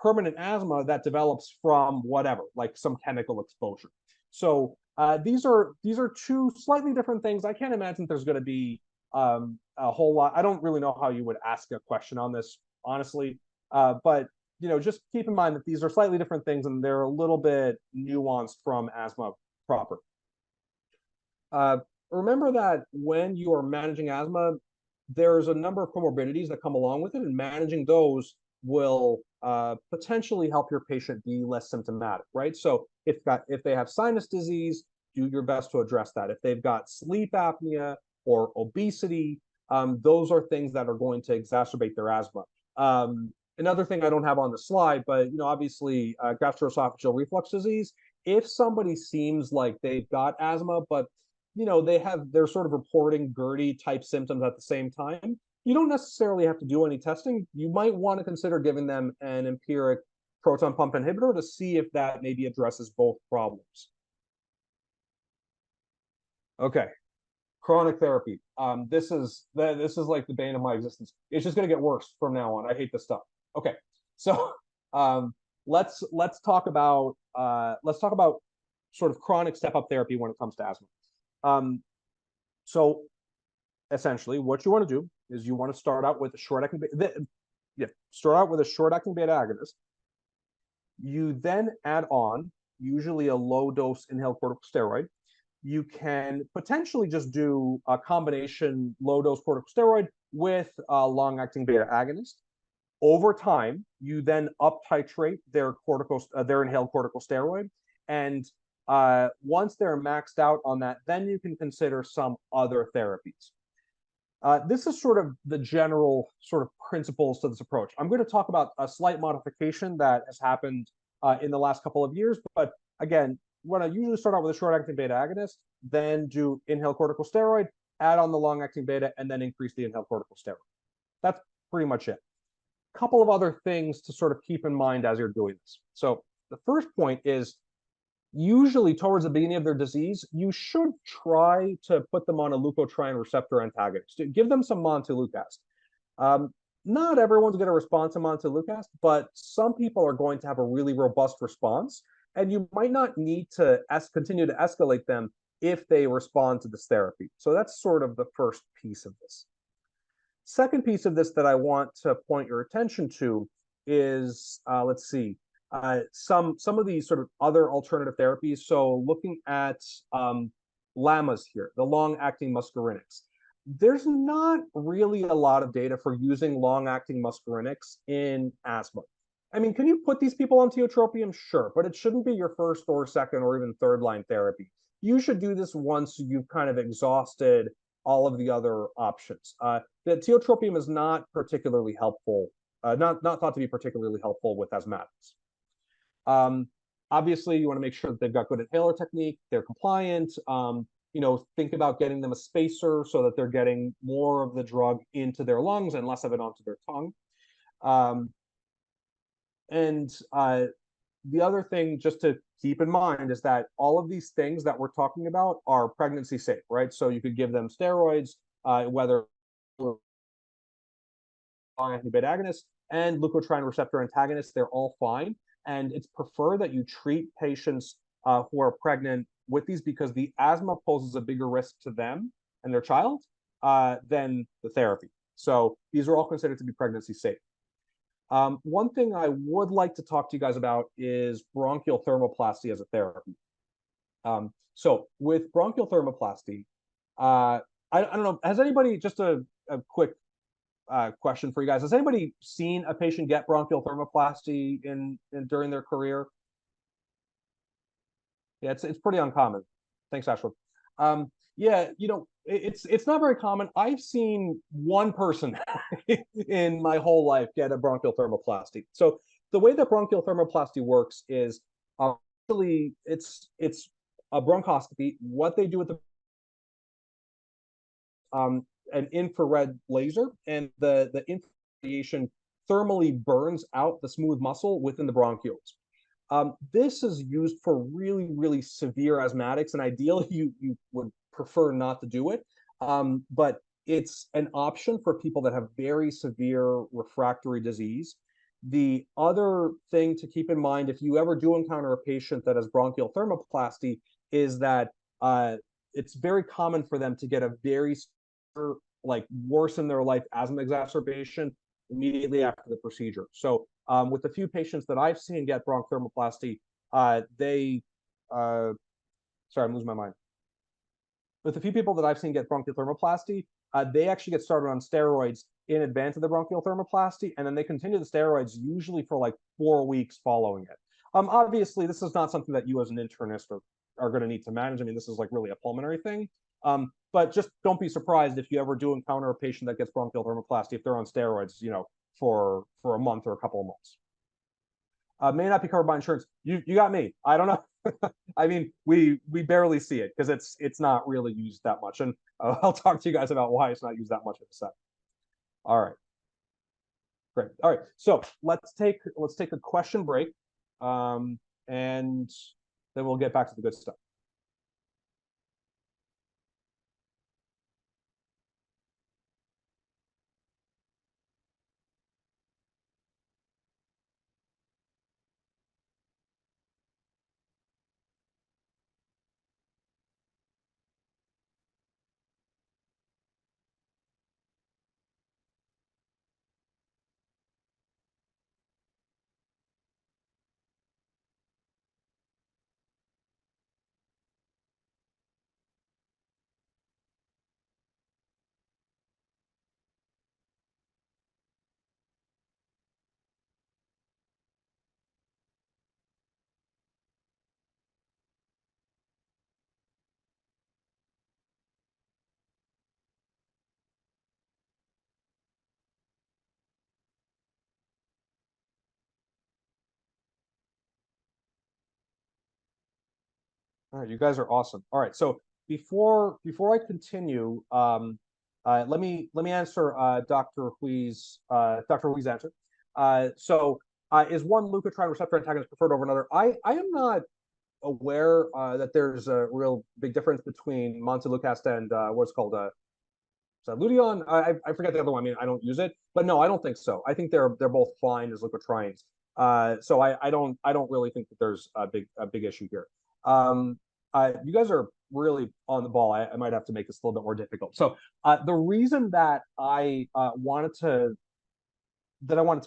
permanent asthma that develops from whatever, like some chemical exposure. So these are two slightly different things. I can't imagine there's going to be a whole lot. I don't really know how you would ask a question on this, honestly. But just keep in mind that these are slightly different things, and they're a little bit nuanced from asthma proper. Remember that when you are managing asthma, there's a number of comorbidities that come along with it, and managing those will potentially help your patient be less symptomatic, right? So if they have sinus disease, do your best to address that. If they've got sleep apnea or obesity, those are things that are going to exacerbate their asthma. Another thing I don't have on the slide, but obviously gastroesophageal reflux disease, if somebody seems like they've got asthma, but they're sort of reporting GERD type symptoms at the same time, you don't necessarily have to do any testing. You might want to consider giving them an empiric proton pump inhibitor to see if that maybe addresses both problems. Okay, chronic therapy. This is like the bane of my existence. It's just going to get worse from now on. I hate this stuff. Okay, so let's talk about sort of chronic step-up therapy when it comes to asthma. So essentially, what you want to do is you want to start out with a short-acting beta agonist. You then add on usually a low-dose inhaled corticosteroid. You can potentially just do a combination low-dose corticosteroid with a long-acting beta agonist. Over time, you then up-titrate their inhaled corticosteroid, and once they're maxed out on that, then you can consider some other therapies. This is sort of the general sort of principles to this approach. I'm going to talk about a slight modification that has happened in the last couple of years, but again, when I usually start out with a short-acting beta agonist, then do inhaled corticosteroid, add on the long-acting beta, and then increase the inhaled corticosteroid. That's pretty much it. A couple of other things to sort of keep in mind as you're doing this. So the first point is, usually towards the beginning of their disease, you should try to put them on a leukotriene receptor antagonist. Give them some montelukast. Not everyone's going to respond to montelukast, but some people are going to have a really robust response, and you might not need to continue to escalate them if they respond to this therapy. So that's sort of the first piece of this. Second piece of this that I want to point your attention to is, let's see, some of these sort of other alternative therapies. So looking at LAMAs here, the long-acting muscarinics. There's not really a lot of data for using long-acting muscarinics in asthma. I mean, can you put these people on tiotropium? Sure, but it shouldn't be your first or second or even third line therapy. You should do this once you've kind of exhausted all of the other options. The tiotropium is not particularly helpful, not thought to be particularly helpful with asthmatics. Obviously, you want to make sure that they've got good inhaler technique, they're compliant. Think about getting them a spacer so that they're getting more of the drug into their lungs and less of it onto their tongue. The other thing just to keep in mind is that all of these things that we're talking about are pregnancy safe, right? So you could give them steroids, whether beta agonist and leukotriene receptor antagonists, they're all fine. And it's preferred that you treat patients who are pregnant with these because the asthma poses a bigger risk to them and their child than the therapy. So these are all considered to be pregnancy safe. One thing I would like to talk to you guys about is bronchial thermoplasty as a therapy. So with bronchial thermoplasty, I don't know, has anybody, just a quick question for you guys, has anybody seen a patient get bronchial thermoplasty during their career? Yeah, it's pretty uncommon. Thanks, Ashwin. Yeah, it's not very common. I've seen one person in my whole life get a bronchial thermoplasty. So the way that bronchial thermoplasty works is actually it's a bronchoscopy. What they do with an infrared laser, and the infrared radiation thermally burns out the smooth muscle within the bronchioles. This is used for really, really severe asthmatics, and ideally you would prefer not to do it. But it's an option for people that have very severe refractory disease. The other thing to keep in mind, if you ever do encounter a patient that has bronchial thermoplasty, is that it's very common for them to get a very like worse in their life asthma exacerbation immediately after the procedure. So with the few patients that I've seen get bronchial thermoplasty, sorry, I'm losing my mind. With a few people that I've seen get bronchial thermoplasty, they actually get started on steroids in advance of the bronchial thermoplasty, and then they continue the steroids usually for like 4 weeks following it. Obviously, this is not something that you as an internist are going to need to manage. I mean, this is like really a pulmonary thing. But just don't be surprised if you ever do encounter a patient that gets bronchial thermoplasty if they're on steroids, you know, for a month or a couple of months. May not be covered by insurance. You got me. I don't know. I mean, we barely see it because it's not really used that much, and I'll talk to you guys about why it's not used that much in a sec. All right, great. All right, so let's take a question break, and then we'll get back to the good stuff. All right, you guys are awesome. All right, so before I continue, let me answer Dr. Hui's answer. Is one leukotriene receptor antagonist preferred over another? I am not aware that there's a real big difference between montelukast and what's called Ludion. I forget the other one. I mean, I don't use it, but no, I don't think so. I think they're both fine as leukotrienes. So I don't really think that there's a big issue here. You guys are really on the ball. I might have to make this a little bit more difficult. So the reason that I wanted to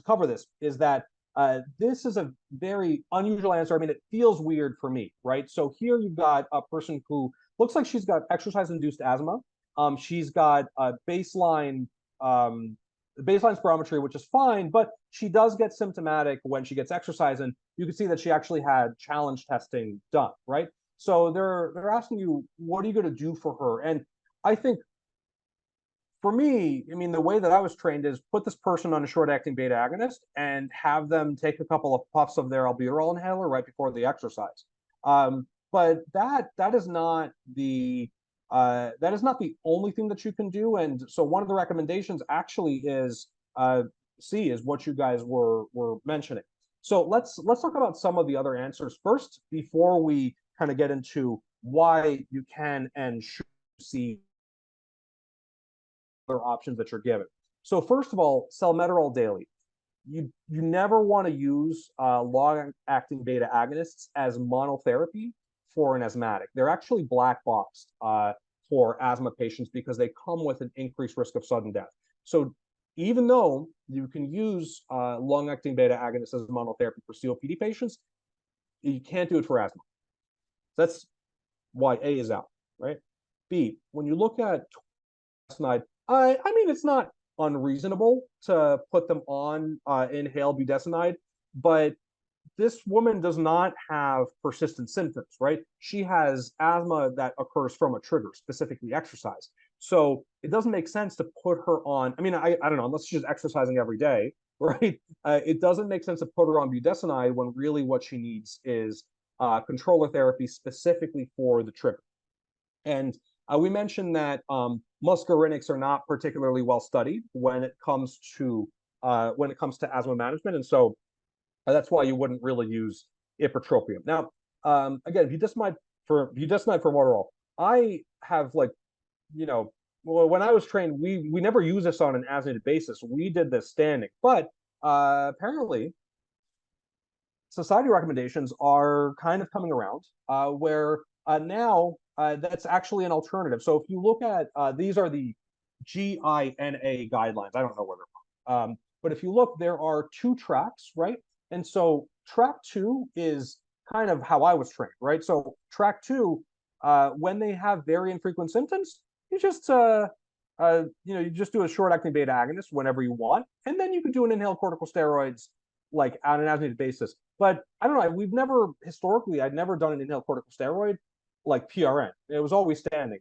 cover this is that this is a very unusual answer. I mean, it feels weird for me, right? So here you've got a person who looks like she's got exercise-induced asthma. She's got a baseline spirometry, which is fine, but she does get symptomatic when she gets exercise, and you can see that she actually had challenge testing done, right? So they're asking you, what are you going to do for her? And I think for me, I mean, the way that I was trained is put this person on a short-acting beta agonist and have them take a couple of puffs of their albuterol inhaler right before the exercise. But that is not the only thing that you can do. And so one of the recommendations actually is what you guys were mentioning. So let's talk about some of the other answers first before we kind of get into why you can and should see other options that you're given. So first of all, salmeterol daily. You never want to use long-acting beta agonists as monotherapy for an asthmatic. They're actually black boxed for asthma patients because they come with an increased risk of sudden death. So even though you can use long-acting beta agonists as monotherapy for COPD patients, you can't do it for asthma. That's why A is out, right? B, when you look at budesonide, I mean, it's not unreasonable to put them on inhaled budesonide, but this woman does not have persistent symptoms, right? She has asthma that occurs from a trigger, specifically exercise. So it doesn't make sense to put her on, I mean, I don't know, unless she's exercising every day, right? It doesn't make sense to put her on budesonide when really what she needs is controller therapy specifically for the trigger. And we mentioned that muscarinics are not particularly well studied when it comes to asthma management, and so that's why you wouldn't really use ipratropium. Now, again, budesonide for formoterol, I have when I was trained, we never use this on an as-needed basis. We did this standing, but apparently society recommendations are kind of coming around, where now that's actually an alternative. So if you look at these are the GINA guidelines. I don't know where they're from, but if you look, there are 2 tracks, right? And so track 2 is kind of how I was trained, right? So track 2, when they have very infrequent symptoms, you just you just do a short-acting beta agonist whenever you want, and then you could do an inhaled corticosteroids like on an as-needed basis. But I don't know, we've never historically, I'd never done an inhaled corticosteroid like PRN. It was always standing.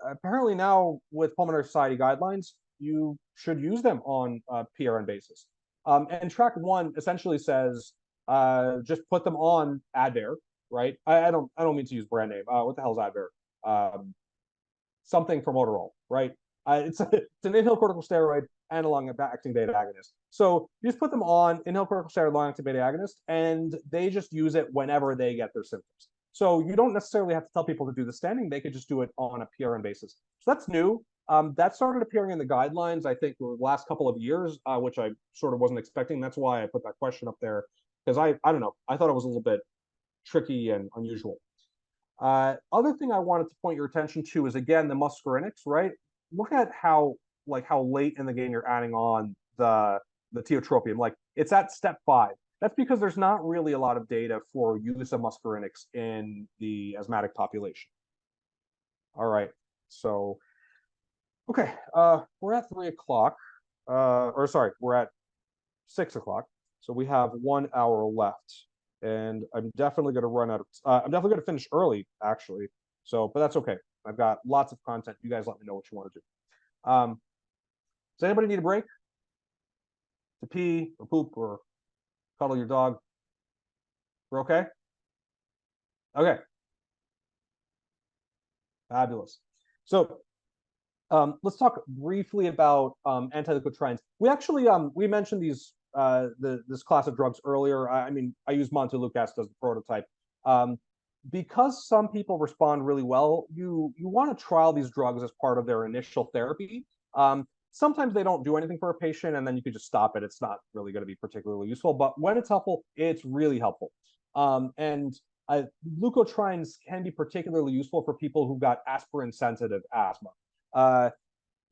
Apparently now with Pulmonary Society guidelines, you should use them on a PRN basis. And track 1 essentially says just put them on Advair, right? I don't mean to use brand name. What the hell is Advair? Something from Motorola, right? It's an inhaled corticosteroid and a long-acting beta agonist. So you just put them on inhaled corticosteroid, long-acting beta agonist, and they just use it whenever they get their symptoms. So you don't necessarily have to tell people to do the standing. They could just do it on a PRN basis. So that's new. That started appearing in the guidelines, I think, the last couple of years, which I sort of wasn't expecting. That's why I put that question up there, because I don't know. I thought it was a little bit tricky and unusual. Other thing I wanted to point your attention to is, again, the muscarinics, right? Look at how late in the game you're adding on the tiotropium. Like, it's at step 5. That's because there's not really a lot of data for use of muscarinics in the asthmatic population. All right, so, okay, we're at 3 o'clock, or sorry, we're at 6 o'clock. So we have 1 hour left, and I'm definitely going to run out of, I'm definitely going to finish early, actually. So, but that's okay. I've got lots of content. You guys let me know what you want to do. Does anybody need a break? To pee or poop or cuddle your dog? We're okay? Okay. Fabulous. So let's talk briefly about anti-leukotrienes. We actually we mentioned these this class of drugs earlier. I mean, I use montelukast as the prototype. Because some people respond really well, you want to trial these drugs as part of their initial therapy. Sometimes they don't do anything for a patient, and then you could just stop it. It's not really going to be particularly useful, but when it's helpful, it's really helpful. And leukotrienes can be particularly useful for people who've got aspirin-sensitive asthma.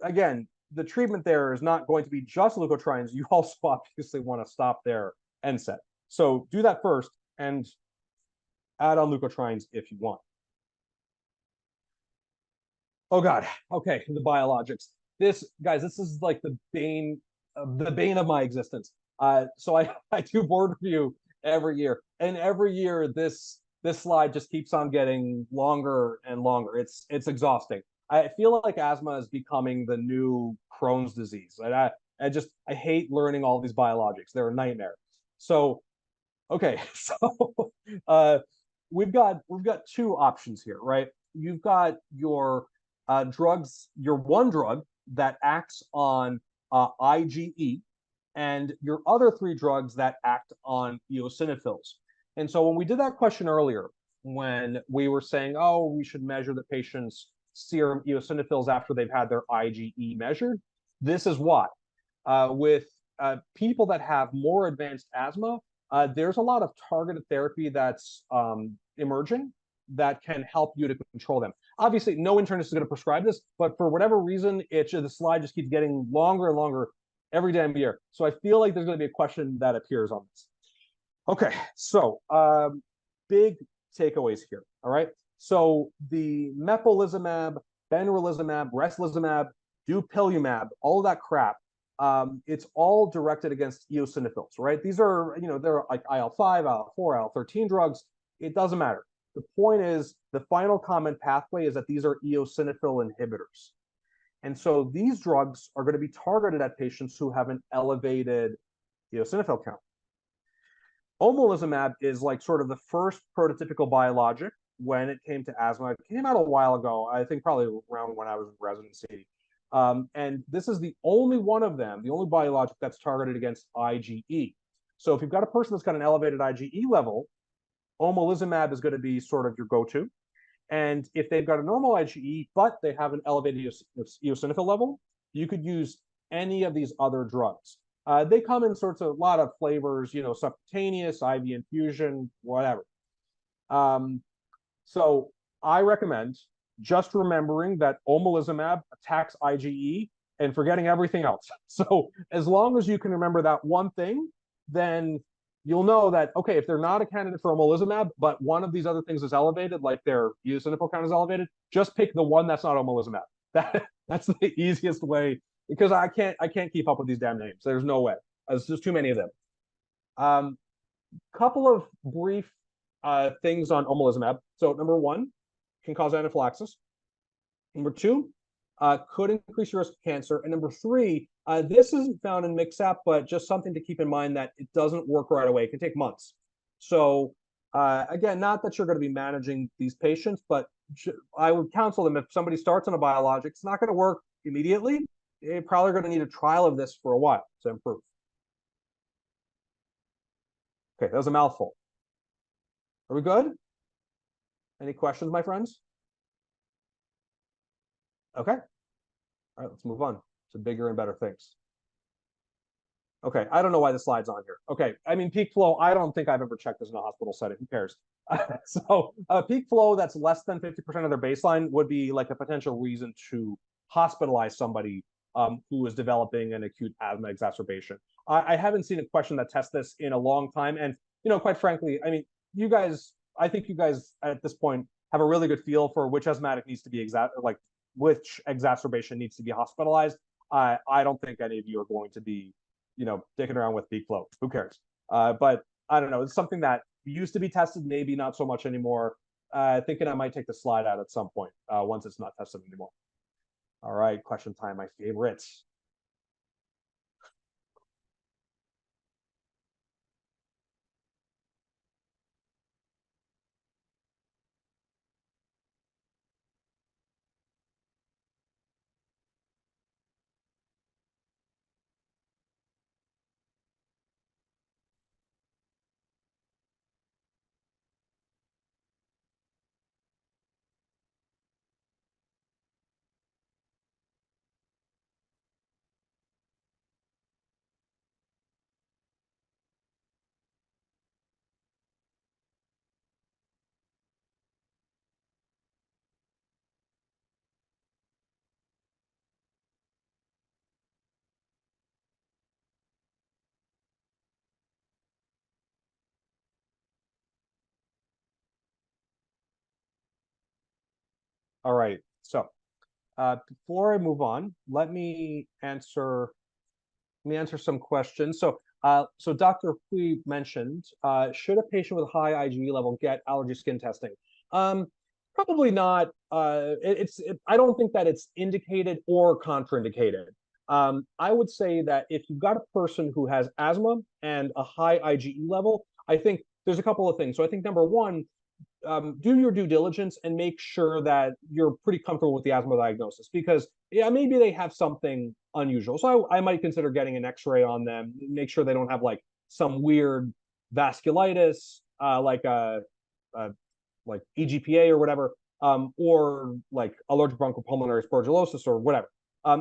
Again, the treatment there is not going to be just leukotrienes. You also obviously want to stop their NSAID. So do that first, and add on leukotrienes if you want. Oh God. Okay, the biologics. This, guys, this is like the bane of my existence. So I do board review every year, and every year this slide just keeps on getting longer and longer. It's exhausting. I feel like asthma is becoming the new Crohn's disease. And I hate learning all these biologics. They're a nightmare. So, okay, so we've got 2 options here, right? You've got your drugs, your one drug that acts on IgE, and your other 3 drugs that act on eosinophils. And so when we did that question earlier, when we were saying, oh, we should measure the patient's serum eosinophils after they've had their IgE measured, this is why. With people that have more advanced asthma, there's a lot of targeted therapy that's emerging that can help you to control them. Obviously, no internist is going to prescribe this, but for whatever reason, the slide just keeps getting longer and longer every damn year. So I feel like there's going to be a question that appears on this. Okay, so big takeaways here, all right? So the mepolizumab, benralizumab, reslizumab, dupilumab, all of that crap, it's all directed against eosinophils, right? These are, they're like IL-5, IL-4, IL-13 drugs. It doesn't matter. The point is, the final common pathway is that these are eosinophil inhibitors. And so these drugs are going to be targeted at patients who have an elevated eosinophil count. Omalizumab is like sort of the first prototypical biologic when it came to asthma. It came out a while ago, I think probably around when I was in residency. And this is the only one of them, the only biologic that's targeted against IgE. So if you've got a person that's got an elevated IgE level, omalizumab is going to be sort of your go-to. And if they've got a normal IgE, but they have an elevated eosinophil level, you could use any of these other drugs. They come in sorts of a lot of flavors, you know, subcutaneous, IV infusion, whatever. So I recommend just remembering that omalizumab attacks IgE and forgetting everything else. So as long as you can remember that one thing, then you'll know that, okay, if they're not a candidate for omalizumab, but one of these other things is elevated, like their eosinophil count is elevated, just pick the one that's not omalizumab. That's the easiest way, because I can't keep up with these damn names. There's no way. There's just too many of them. Couple of brief things on omalizumab. So number one, can cause anaphylaxis. Number two, could increase your risk of cancer. And number three, this isn't found in Mixap, but just something to keep in mind that it doesn't work right away. It can take months. So again, not that you're going to be managing these patients, but I would counsel them, if somebody starts on a biologic, it's not going to work immediately. You're probably going to need a trial of this for a while to improve. Okay, that was a mouthful. Are we good? Any questions, my friends? Okay. All right, let's move on to bigger and better things. Okay, I don't know why the slide's on here. Okay, I mean, peak flow, I don't think I've ever checked this in a hospital setting. Who cares? So peak flow that's less than 50% of their baseline would be like a potential reason to hospitalize somebody who is developing an acute asthma exacerbation. I haven't seen a question that tests this in a long time. And, you know, quite frankly, I mean, I think you guys at this point have a really good feel for which asthmatic needs to be which exacerbation needs to be hospitalized. I don't think any of you are going to be, you know, dicking around with peak flow. Who cares? But I don't know. It's something that used to be tested, maybe not so much anymore. Thinking I might take the slide out at some point once it's not tested anymore. All right, question time, my favorites. All right, so before I move on, let me answer some questions. So Dr. Hui mentioned, should a patient with a high IgE level get allergy skin testing? Probably not. I don't think that it's indicated or contraindicated. I would say that if you've got a person who has asthma and a high IgE level, I think there's a couple of things. So I think number one, do your due diligence and make sure that you're pretty comfortable with the asthma diagnosis, because yeah, maybe they have something unusual. So I might consider getting an x-ray on them, make sure they don't have like some weird vasculitis, like EGPA or whatever, or like allergic bronchopulmonary aspergillosis or whatever.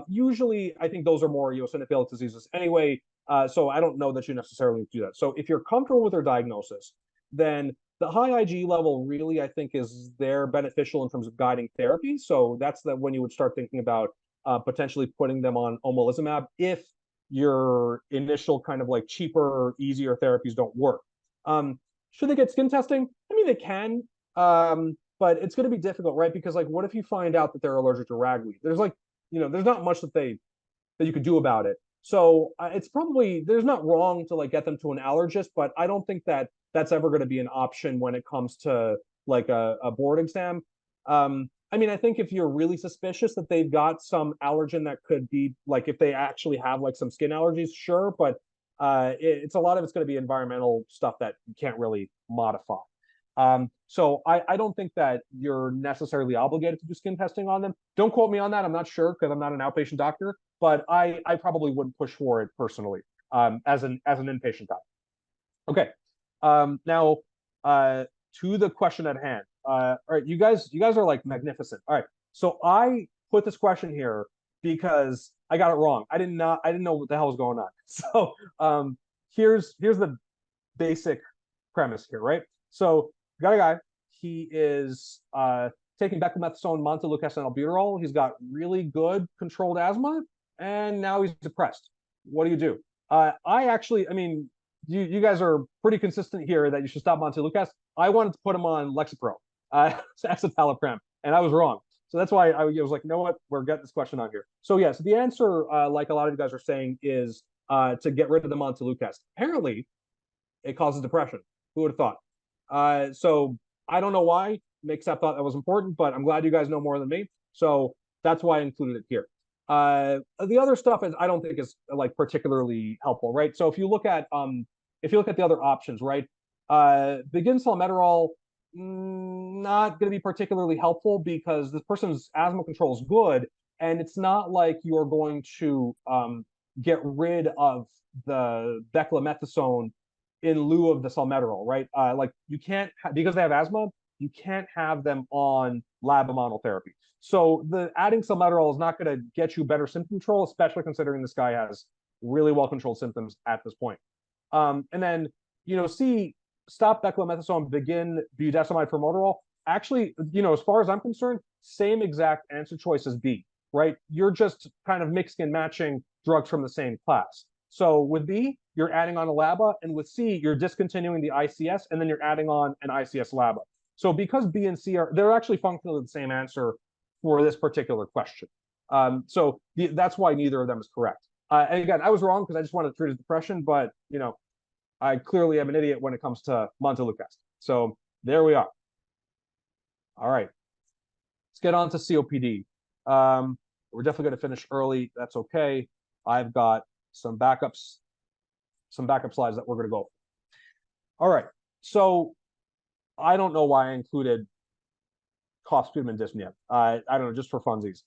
Usually, I think those are more eosinophilic diseases anyway, so I don't know that you necessarily need to do that. So if you're comfortable with their diagnosis, then the high IgE level really, I think, is there beneficial in terms of guiding therapy. So that's when you would start thinking about potentially putting them on omalizumab if your initial kind of like cheaper, easier therapies don't work. Should they get skin testing? I mean, they can, but it's going to be difficult, right? Because like, what if you find out that they're allergic to ragweed? There's like, you know, there's not much that you could do about it. So it's probably, there's not wrong to like get them to an allergist, but I don't think that that's ever going to be an option when it comes to like a board exam. I mean, I think if you're really suspicious that they've got some allergen that could be like, if they actually have like some skin allergies, sure, but it's a lot of it's going to be environmental stuff that you can't really modify. So I don't think that you're necessarily obligated to do skin testing on them. Don't quote me on that. I'm not sure because I'm not an outpatient doctor, but I probably wouldn't push for it personally as an inpatient doctor. Okay. Now, to the question at hand. All right, you guys are like magnificent. All right, so I put this question here because I got it wrong. I didn't know what the hell was going on. So here's the basic premise here, right? So we got a guy. He is taking beclomethasone, montelukast, and albuterol. He's got really good controlled asthma, and now he's depressed. What do you do? I mean, you guys are pretty consistent here that you should stop montelukast. I wanted to put him on Lexapro, escitalopram, and I was wrong. So that's why I was like, you know what, we're getting this question on here. So yes, the answer, like a lot of you guys are saying, is to get rid of the montelukast. Apparently, it causes depression. Who would have thought? So I don't know why Makesap thought that was important, but I'm glad you guys know more than me. So that's why I included it here. The other stuff is I don't think is like particularly helpful, right? So if you look at the other options, right? Begin salmeterol, not going to be particularly helpful because this person's asthma control is good, and it's not like you're going to get rid of the beclomethasone in lieu of the salmeterol, right? Like you can't, because they have asthma, you can't have them on LABA monotherapy. So the adding salmeterol is not going to get you better symptom control, especially considering this guy has really well-controlled symptoms at this point. And then, stop beclomethasone, begin budesonide formoterol. Actually, as far as I'm concerned, same exact answer choice as B, right? You're just kind of mixing and matching drugs from the same class. So with B, you're adding on a LABA, and with C, you're discontinuing the ICS, and then you're adding on an ICS LABA. So because B and C they're actually functionally the same answer for this particular question. So that's why neither of them is correct. And again, I was wrong because I just wanted to treat it as depression, but I clearly am an idiot when it comes to montelukast. So there we are. All right, let's get on to COPD. We're definitely going to finish early. That's okay. I've got some backup slides that we're going to go. All right, so I don't know why I included cough, sputum, and dyspnea. I don't know, just for funsies.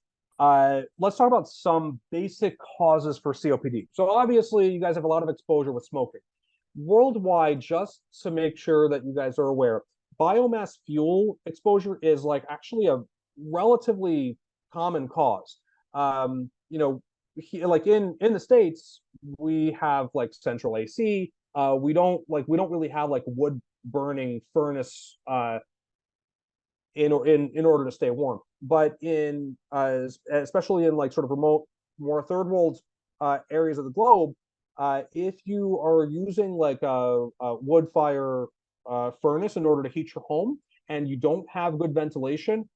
Let's talk about some basic causes for COPD. So obviously, you guys have a lot of exposure with smoking. Worldwide, just to make sure that you guys are aware, biomass fuel exposure is like actually a relatively common cause. Like in the States, we have like central AC. We don't really have like wood burning furnace in order to stay warm. But in especially in like sort of remote, more third world areas of the globe, if you are using like a wood fire furnace in order to heat your home and you don't have good ventilation,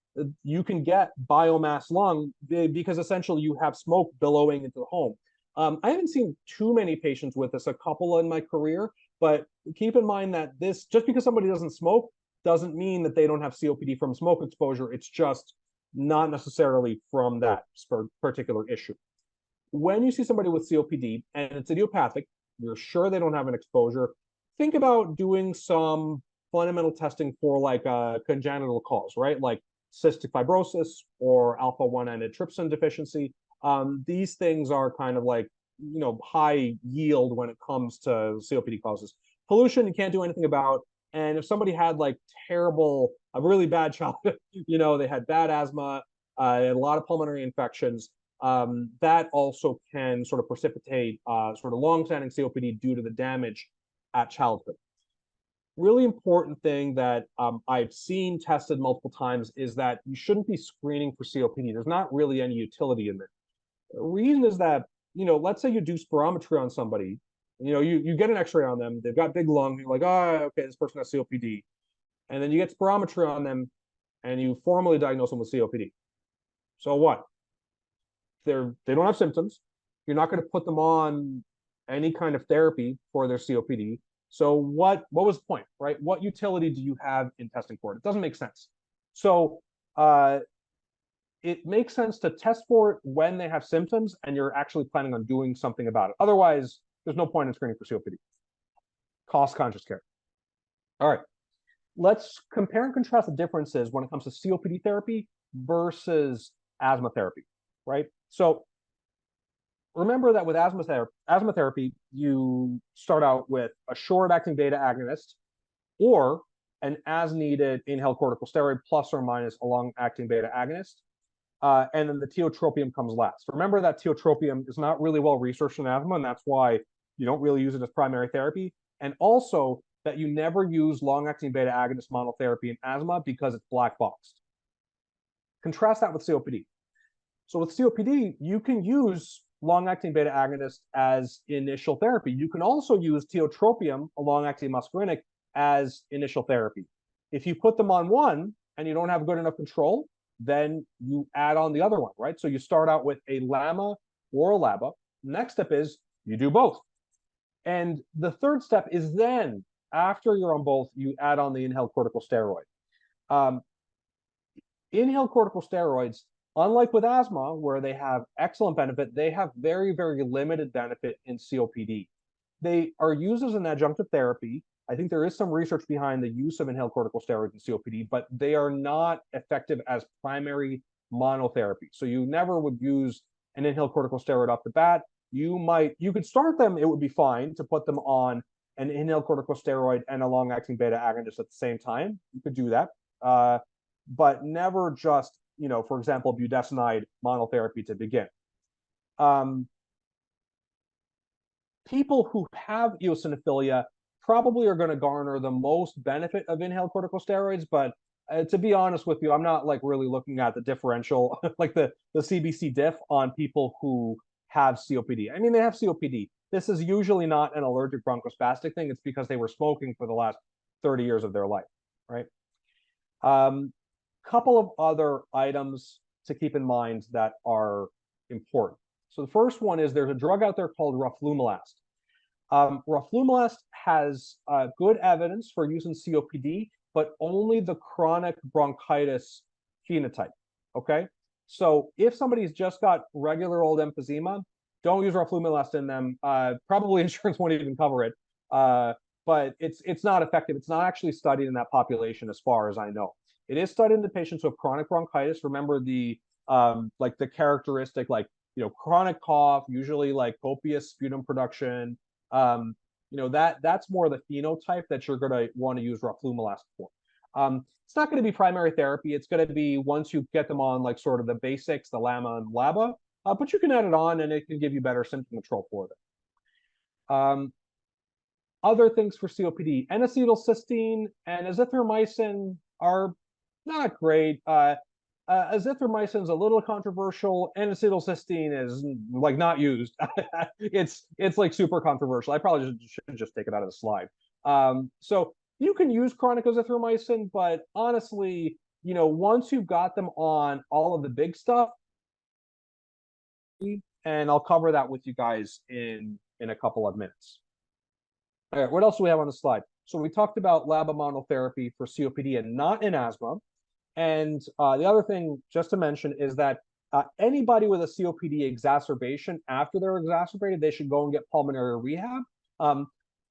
you can get biomass lung because essentially you have smoke billowing into the home. I haven't seen too many patients with this, a couple in my career, but keep in mind that this, just because somebody doesn't smoke doesn't mean that they don't have COPD from smoke exposure. It's just not necessarily from that particular issue. When you see somebody with COPD and it's idiopathic, you're sure they don't have an exposure, think about doing some fundamental testing for like a congenital cause, right? Like cystic fibrosis or alpha-1 antitrypsin deficiency. These things are kind of like, high yield when it comes to COPD causes. Pollution, you can't do anything about. And if somebody had like a really bad childhood, they had bad asthma, a lot of pulmonary infections, that also can sort of precipitate sort of long-standing COPD due to the damage at childhood. Really important thing that I've seen tested multiple times is that you shouldn't be screening for COPD. There's not really any utility in it. The reason is that, let's say you do spirometry on somebody, you get an x-ray on them, they've got big lung, you're like, oh, okay, this person has COPD. And then you get spirometry on them and you formally diagnose them with COPD. So what? They don't have symptoms. You're not going to put them on any kind of therapy for their COPD. So what was the point, right? What utility do you have in testing for it? It doesn't make sense. So it makes sense to test for it when they have symptoms and you're actually planning on doing something about it. Otherwise, there's no point in screening for COPD. Cost-conscious care. All right. Let's compare and contrast the differences when it comes to COPD therapy versus asthma therapy, right? So remember that with asthma therapy, you start out with a short-acting beta agonist or an as-needed inhaled corticosteroid plus or minus a long-acting beta agonist. and then the tiotropium comes last. Remember that tiotropium is not really well researched in asthma, and that's why you don't really use it as primary therapy. And also that you never use long-acting beta agonist monotherapy in asthma because it's black boxed. Contrast that with COPD. So with COPD, you can use long-acting beta agonist as initial therapy. You can also use tiotropium, a long-acting muscarinic, as initial therapy. If you put them on one and you don't have good enough control, then you add on the other one, right? So you start out with a LAMA or a LABA. Next step is you do both. And the third step is then, after you're on both, you add on the inhaled corticosteroid. Inhaled corticosteroids, unlike with asthma, where they have excellent benefit, they have very, very limited benefit in COPD. They are used as an adjunctive therapy. I think there is some research behind the use of inhaled corticosteroids in COPD, but they are not effective as primary monotherapy. So you never would use an inhaled corticosteroid off the bat. You could start them, it would be fine to put them on an inhaled corticosteroid and a long-acting beta agonist at the same time. You could do that, but never just, for example, budesonide monotherapy to begin. People who have eosinophilia probably are going to garner the most benefit of inhaled corticosteroids, but to be honest with you, I'm not like really looking at the differential, like the CBC diff on people who have COPD. I mean, they have COPD. This is usually not an allergic bronchospastic thing. It's because they were smoking for the last 30 years of their life, right? Couple of other items to keep in mind that are important. So the first one is there's a drug out there called roflumilast. Roflumilast has good evidence for use in COPD, but only the chronic bronchitis phenotype, okay? So if somebody's just got regular old emphysema, don't use roflumilast in them. Probably insurance won't even cover it, but it's not effective. It's not actually studied in that population as far as I know. It is studied in the patients who have chronic bronchitis. Remember the like the characteristic, like, chronic cough, usually like copious sputum production. That's more the phenotype that you're going to want to use roflumilast for. It's not going to be primary therapy. It's going to be once you get them on like sort of the basics, the LAMA and LABA, but you can add it on and it can give you better symptom control for them. Other things for COPD, N-acetylcysteine and azithromycin are not great. Azithromycin is a little controversial. N-acetylcysteine is like not used. It's like super controversial. I probably should just take it out of the slide. So you can use chronic azithromycin, but honestly, once you've got them on all of the big stuff, and I'll cover that with you guys in a couple of minutes. All right, what else do we have on the slide? So we talked about LABA monotherapy for COPD and not in asthma. And the other thing just to mention is that anybody with a COPD exacerbation, after they're exacerbated, they should go and get pulmonary rehab.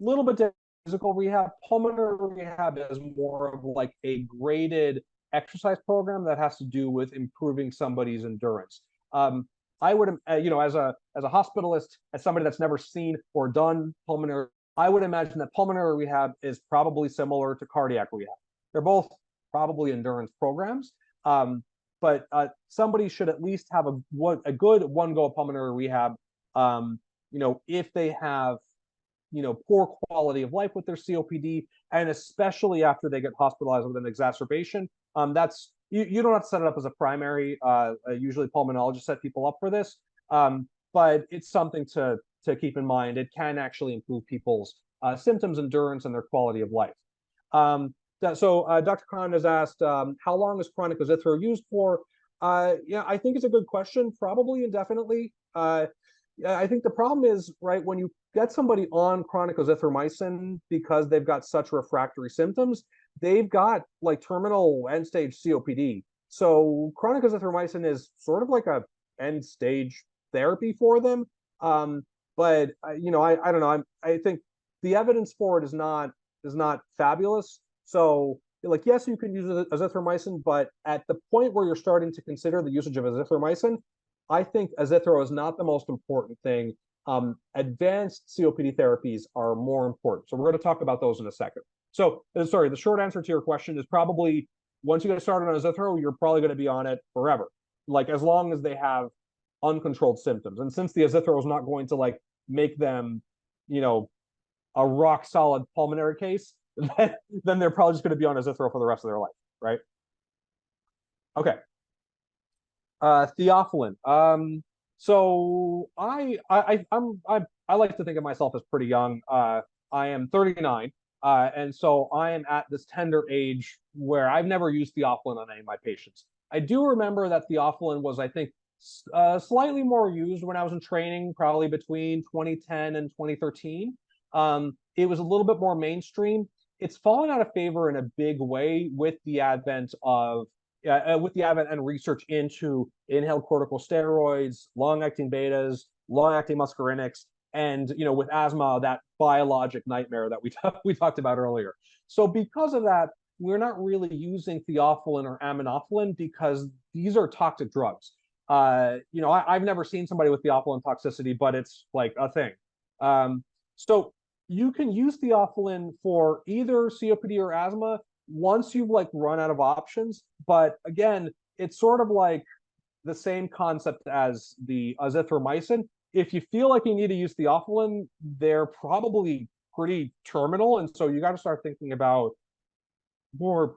Little bit different physical rehab. Pulmonary rehab is more of like a graded exercise program that has to do with improving somebody's endurance. I would, as a hospitalist, as somebody that's never seen or done pulmonary, I would imagine that pulmonary rehab is probably similar to cardiac rehab. They're both probably endurance programs, but somebody should at least have a good one-go pulmonary rehab. If they have, poor quality of life with their COPD, and especially after they get hospitalized with an exacerbation, that's you don't have to set it up as a primary. Usually pulmonologists set people up for this, but it's something to keep in mind. It can actually improve people's symptoms, endurance, and their quality of life. So Dr. Khan has asked, how long is chronic azithro used for? Yeah, I think it's a good question, probably indefinitely. I think the problem is, right, when you get somebody on chronic azithromycin because they've got such refractory symptoms, they've got like terminal end-stage COPD. So chronic azithromycin is sort of like a end-stage therapy for them. But I don't know. I think the evidence for it is not fabulous. So, like, yes, you can use azithromycin, but at the point where you're starting to consider the usage of azithromycin, I think azithro is not the most important thing. Advanced COPD therapies are more important. So we're going to talk about those in a second. So, sorry, the short answer to your question is probably once you get started on azithro, you're probably going to be on it forever. like as long as they have uncontrolled symptoms. And since the azithro is not going to like make them, you know, a rock solid pulmonary case, then they're probably just going to be on azithro for the rest of their life, right? Okay. Theophylline. So I like to think of myself as pretty young. I am 39, and so I am at this tender age where I've never used theophylline on any of my patients. I do remember that theophylline was, I think, slightly more used when I was in training, probably between 2010 and 2013. It was a little bit more mainstream. It's fallen out of favor in a big way with the advent and research into inhaled corticosteroids, long-acting betas, long-acting muscarinics, and with asthma, that biologic nightmare that we talked about earlier. So because of that, we're not really using theophylline or aminophylline because these are toxic drugs. I've never seen somebody with theophylline toxicity, but it's like a thing. So you can use theophylline for either COPD or asthma once you've like run out of options. But again, it's sort of like the same concept as the azithromycin. If you feel like you need to use theophylline, they're probably pretty terminal. And so you got to start thinking about more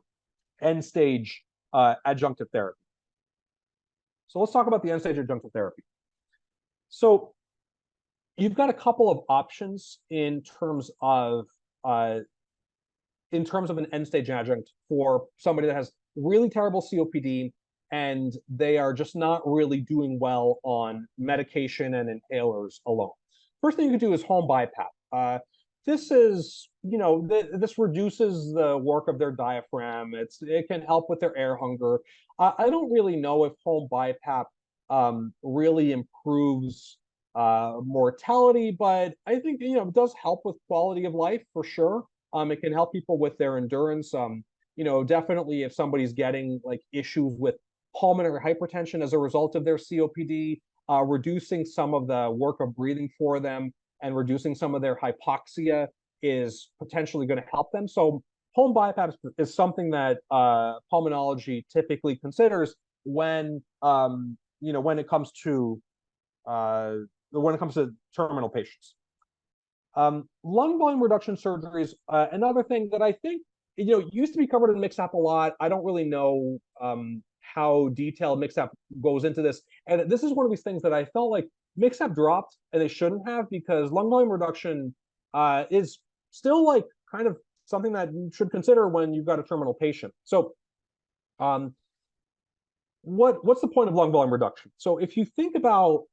end stage adjunctive therapy. So let's talk about the end stage adjunctive therapy. So you've got a couple of options in terms of an end stage adjunct for somebody that has really terrible COPD and they are just not really doing well on medication and inhalers alone. First thing you can do is home BiPAP. This is, this reduces the work of their diaphragm. It can help with their air hunger. I don't really know if home BiPAP really improves mortality, but I think, it does help with quality of life for sure. It can help people with their endurance. Definitely if somebody's getting like issues with pulmonary hypertension as a result of their COPD, reducing some of the work of breathing for them and reducing some of their hypoxia is potentially going to help them. So home BiPAP is something that pulmonology typically considers when it comes to terminal patients. Lung volume reduction surgery is another thing that I think used to be covered in MixApp a lot. I don't really know how detailed MixApp goes into this, and this is one of these things that I felt like MixApp dropped and they shouldn't have, because lung volume reduction is still like kind of something that you should consider when you've got a terminal patient. So what's the point of lung volume reduction? So if you think about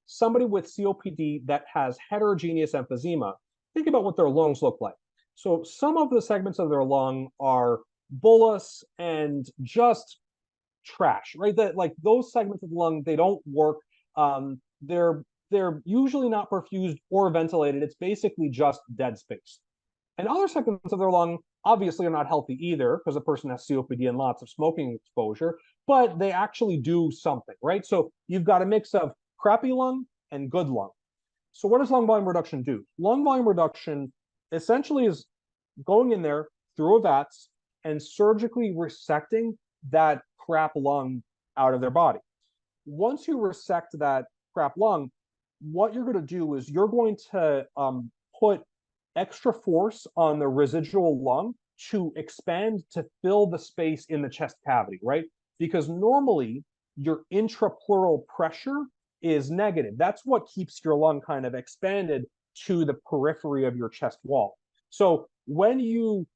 somebody with COPD that has heterogeneous emphysema, think about what their lungs look like. So some of the segments of their lung are bullous and just trash, right? That like those segments of the lung, they don't work. They're usually not perfused or ventilated. It's basically just dead space. And other segments of their lung obviously are not healthy either, because a person has COPD and lots of smoking exposure, but they actually do something, right? So you've got a mix of crappy lung and good lung. So what does lung volume reduction do? Lung volume reduction essentially is going in there through a VATS and surgically resecting that crap lung out of their body. Once you resect that crap lung, what you're going to do is you're going to put extra force on the residual lung to expand to fill the space in the chest cavity, right? Because normally your intrapleural pressure is negative. That's what keeps your lung kind of expanded to the periphery of your chest wall. So when you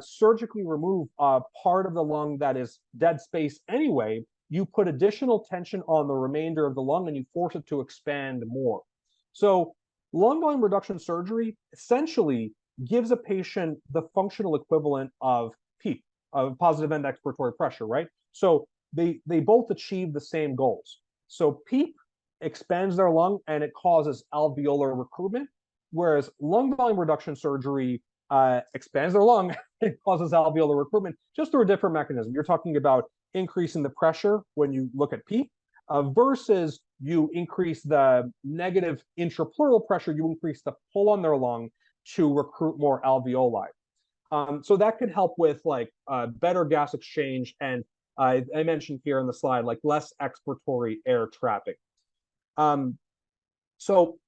surgically remove part of the lung that is dead space anyway, you put additional tension on the remainder of the lung and you force it to expand more. So lung volume reduction surgery essentially gives a patient the functional equivalent of PEEP, of positive end expiratory pressure, right? So they both achieve the same goals. So PEEP expands their lung and it causes alveolar recruitment, whereas lung volume reduction surgery expands their lung and causes alveolar recruitment just through a different mechanism. You're talking about increasing the pressure when you look at PEEP versus you increase the negative intrapleural pressure, you increase the pull on their lung to recruit more alveoli. So that could help with like better gas exchange and I mentioned here in the slide, like less expiratory air trapping. So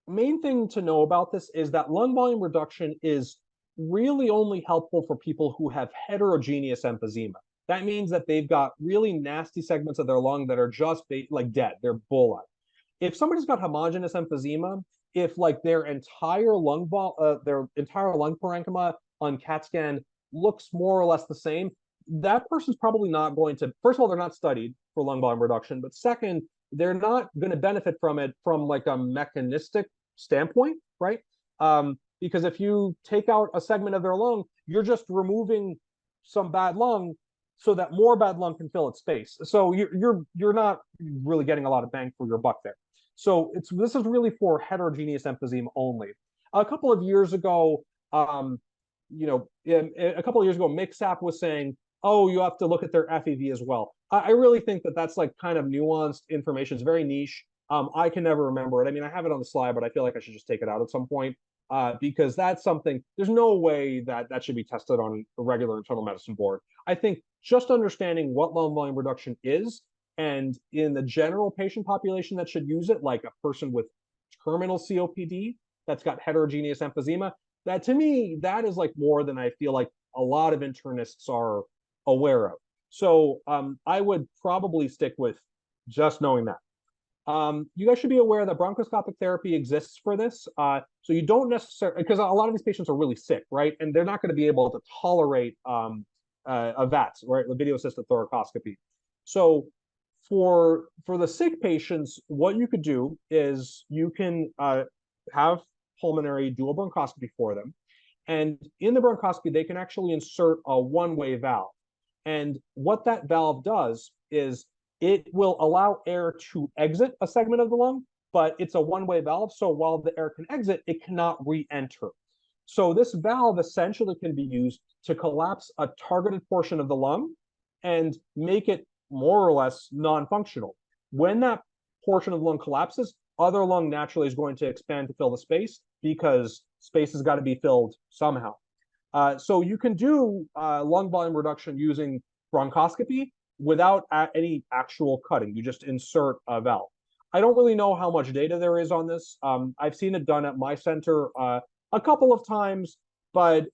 main thing to know about this is that lung volume reduction is really only helpful for people who have heterogeneous emphysema. That means that they've got really nasty segments of their lung that are just like dead, they're bullseye. If somebody's got homogeneous emphysema, if like their entire lung parenchyma on CAT scan looks more or less the same, that person's probably not going to, first of all, they're not studied for lung volume reduction, but second, they're not going to benefit from it from like a mechanistic standpoint, right? Because if you take out a segment of their lung, you're just removing some bad lung so that more bad lung can fill its space. So you're not really getting a lot of bang for your buck there. So this is really for heterogeneous emphysema only. A couple of years ago, MixApp was saying, oh, you have to look at their FEV as well. I really think that that's like kind of nuanced information. It's very niche. I can never remember it. I mean, I have it on the slide, but I feel like I should just take it out at some point because that's something, there's no way that that should be tested on a regular internal medicine board. I think just understanding what lung volume reduction is, and in the general patient population that should use it, like a person with terminal COPD that's got heterogeneous emphysema, that to me, that is like more than I feel like a lot of internists are aware of. So I would probably stick with just knowing that. You guys should be aware that bronchoscopic therapy exists for this. So you don't necessarily, because a lot of these patients are really sick, right? And they're not going to be able to tolerate a VATS, right? The video assisted thoracoscopy. So for the sick patients, what you could do is you can have Pulmonary do a bronchoscopy for them. And in the bronchoscopy, they can actually insert a one-way valve. And what that valve does is it will allow air to exit a segment of the lung, but it's a one-way valve. So while the air can exit, it cannot re-enter. So this valve essentially can be used to collapse a targeted portion of the lung and make it more or less non-functional. When that portion of the lung collapses, other lung naturally is going to expand to fill the space because space has got to be filled somehow. So you can do lung volume reduction using bronchoscopy without any actual cutting. You just insert a valve. I don't really know how much data there is on this. I've seen it done at my center a couple of times, but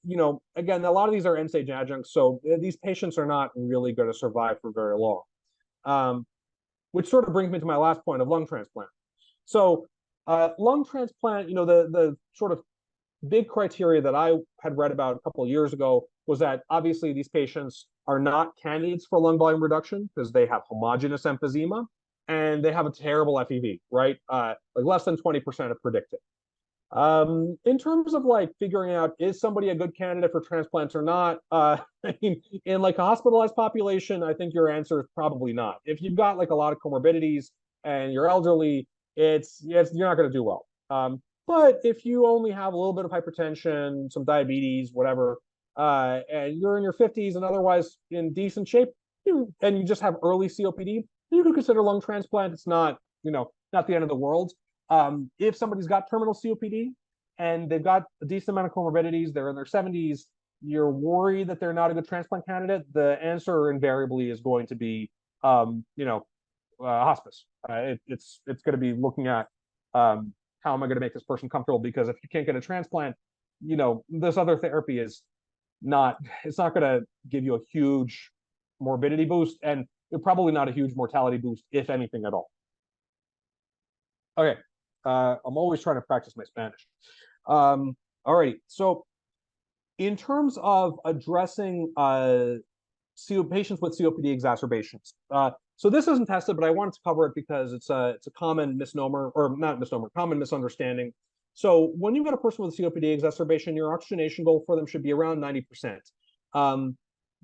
again, a lot of these are end-stage adjuncts, so these patients are not really going to survive for very long. Which sort of brings me to my last point of lung transplant. So lung transplant, the sort of big criteria that I had read about a couple of years ago was that obviously these patients are not candidates for lung volume reduction because they have homogeneous emphysema and they have a terrible FEV, right? Like less than 20% of predicted. In terms of like figuring out, is somebody a good candidate for transplants or not? I mean, in like a hospitalized population, I think your answer is probably not. If you've got like a lot of comorbidities and you're elderly, you're not going to do well. But if you only have a little bit of hypertension, some diabetes, whatever, and you're in your 50s and otherwise in decent shape, and you just have early COPD, you could consider lung transplant. It's not, not the end of the world. If somebody's got terminal COPD and they've got a decent amount of comorbidities, they're in their 70s, you're worried that they're not a good transplant candidate, the answer invariably is going to be, hospice. It's going to be looking at how am I going to make this person comfortable? Because if you can't get a transplant, this other therapy is not going to give you a huge morbidity boost and probably not a huge mortality boost, if anything at all. Okay. I'm always trying to practice my Spanish. All right. So in terms of addressing patients with COPD exacerbations, so this isn't tested, but I wanted to cover it because it's a common misnomer, or not misnomer, common misunderstanding. So when you've got a person with a COPD exacerbation, your oxygenation goal for them should be around 90%.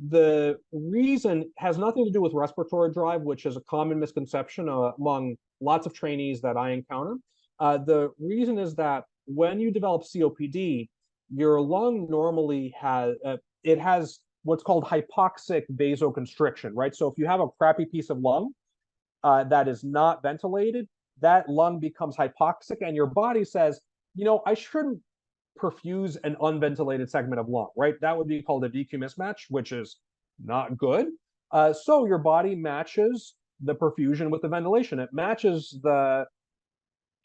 The reason has nothing to do with respiratory drive, which is a common misconception among lots of trainees that I encounter. The reason is that when you develop COPD, your lung normally has what's called hypoxic vasoconstriction, right? So if you have a crappy piece of lung that is not ventilated, that lung becomes hypoxic and your body says, I shouldn't perfuse an unventilated segment of lung, right? That would be called a VQ mismatch, which is not good. So your body matches the perfusion with the ventilation. It matches the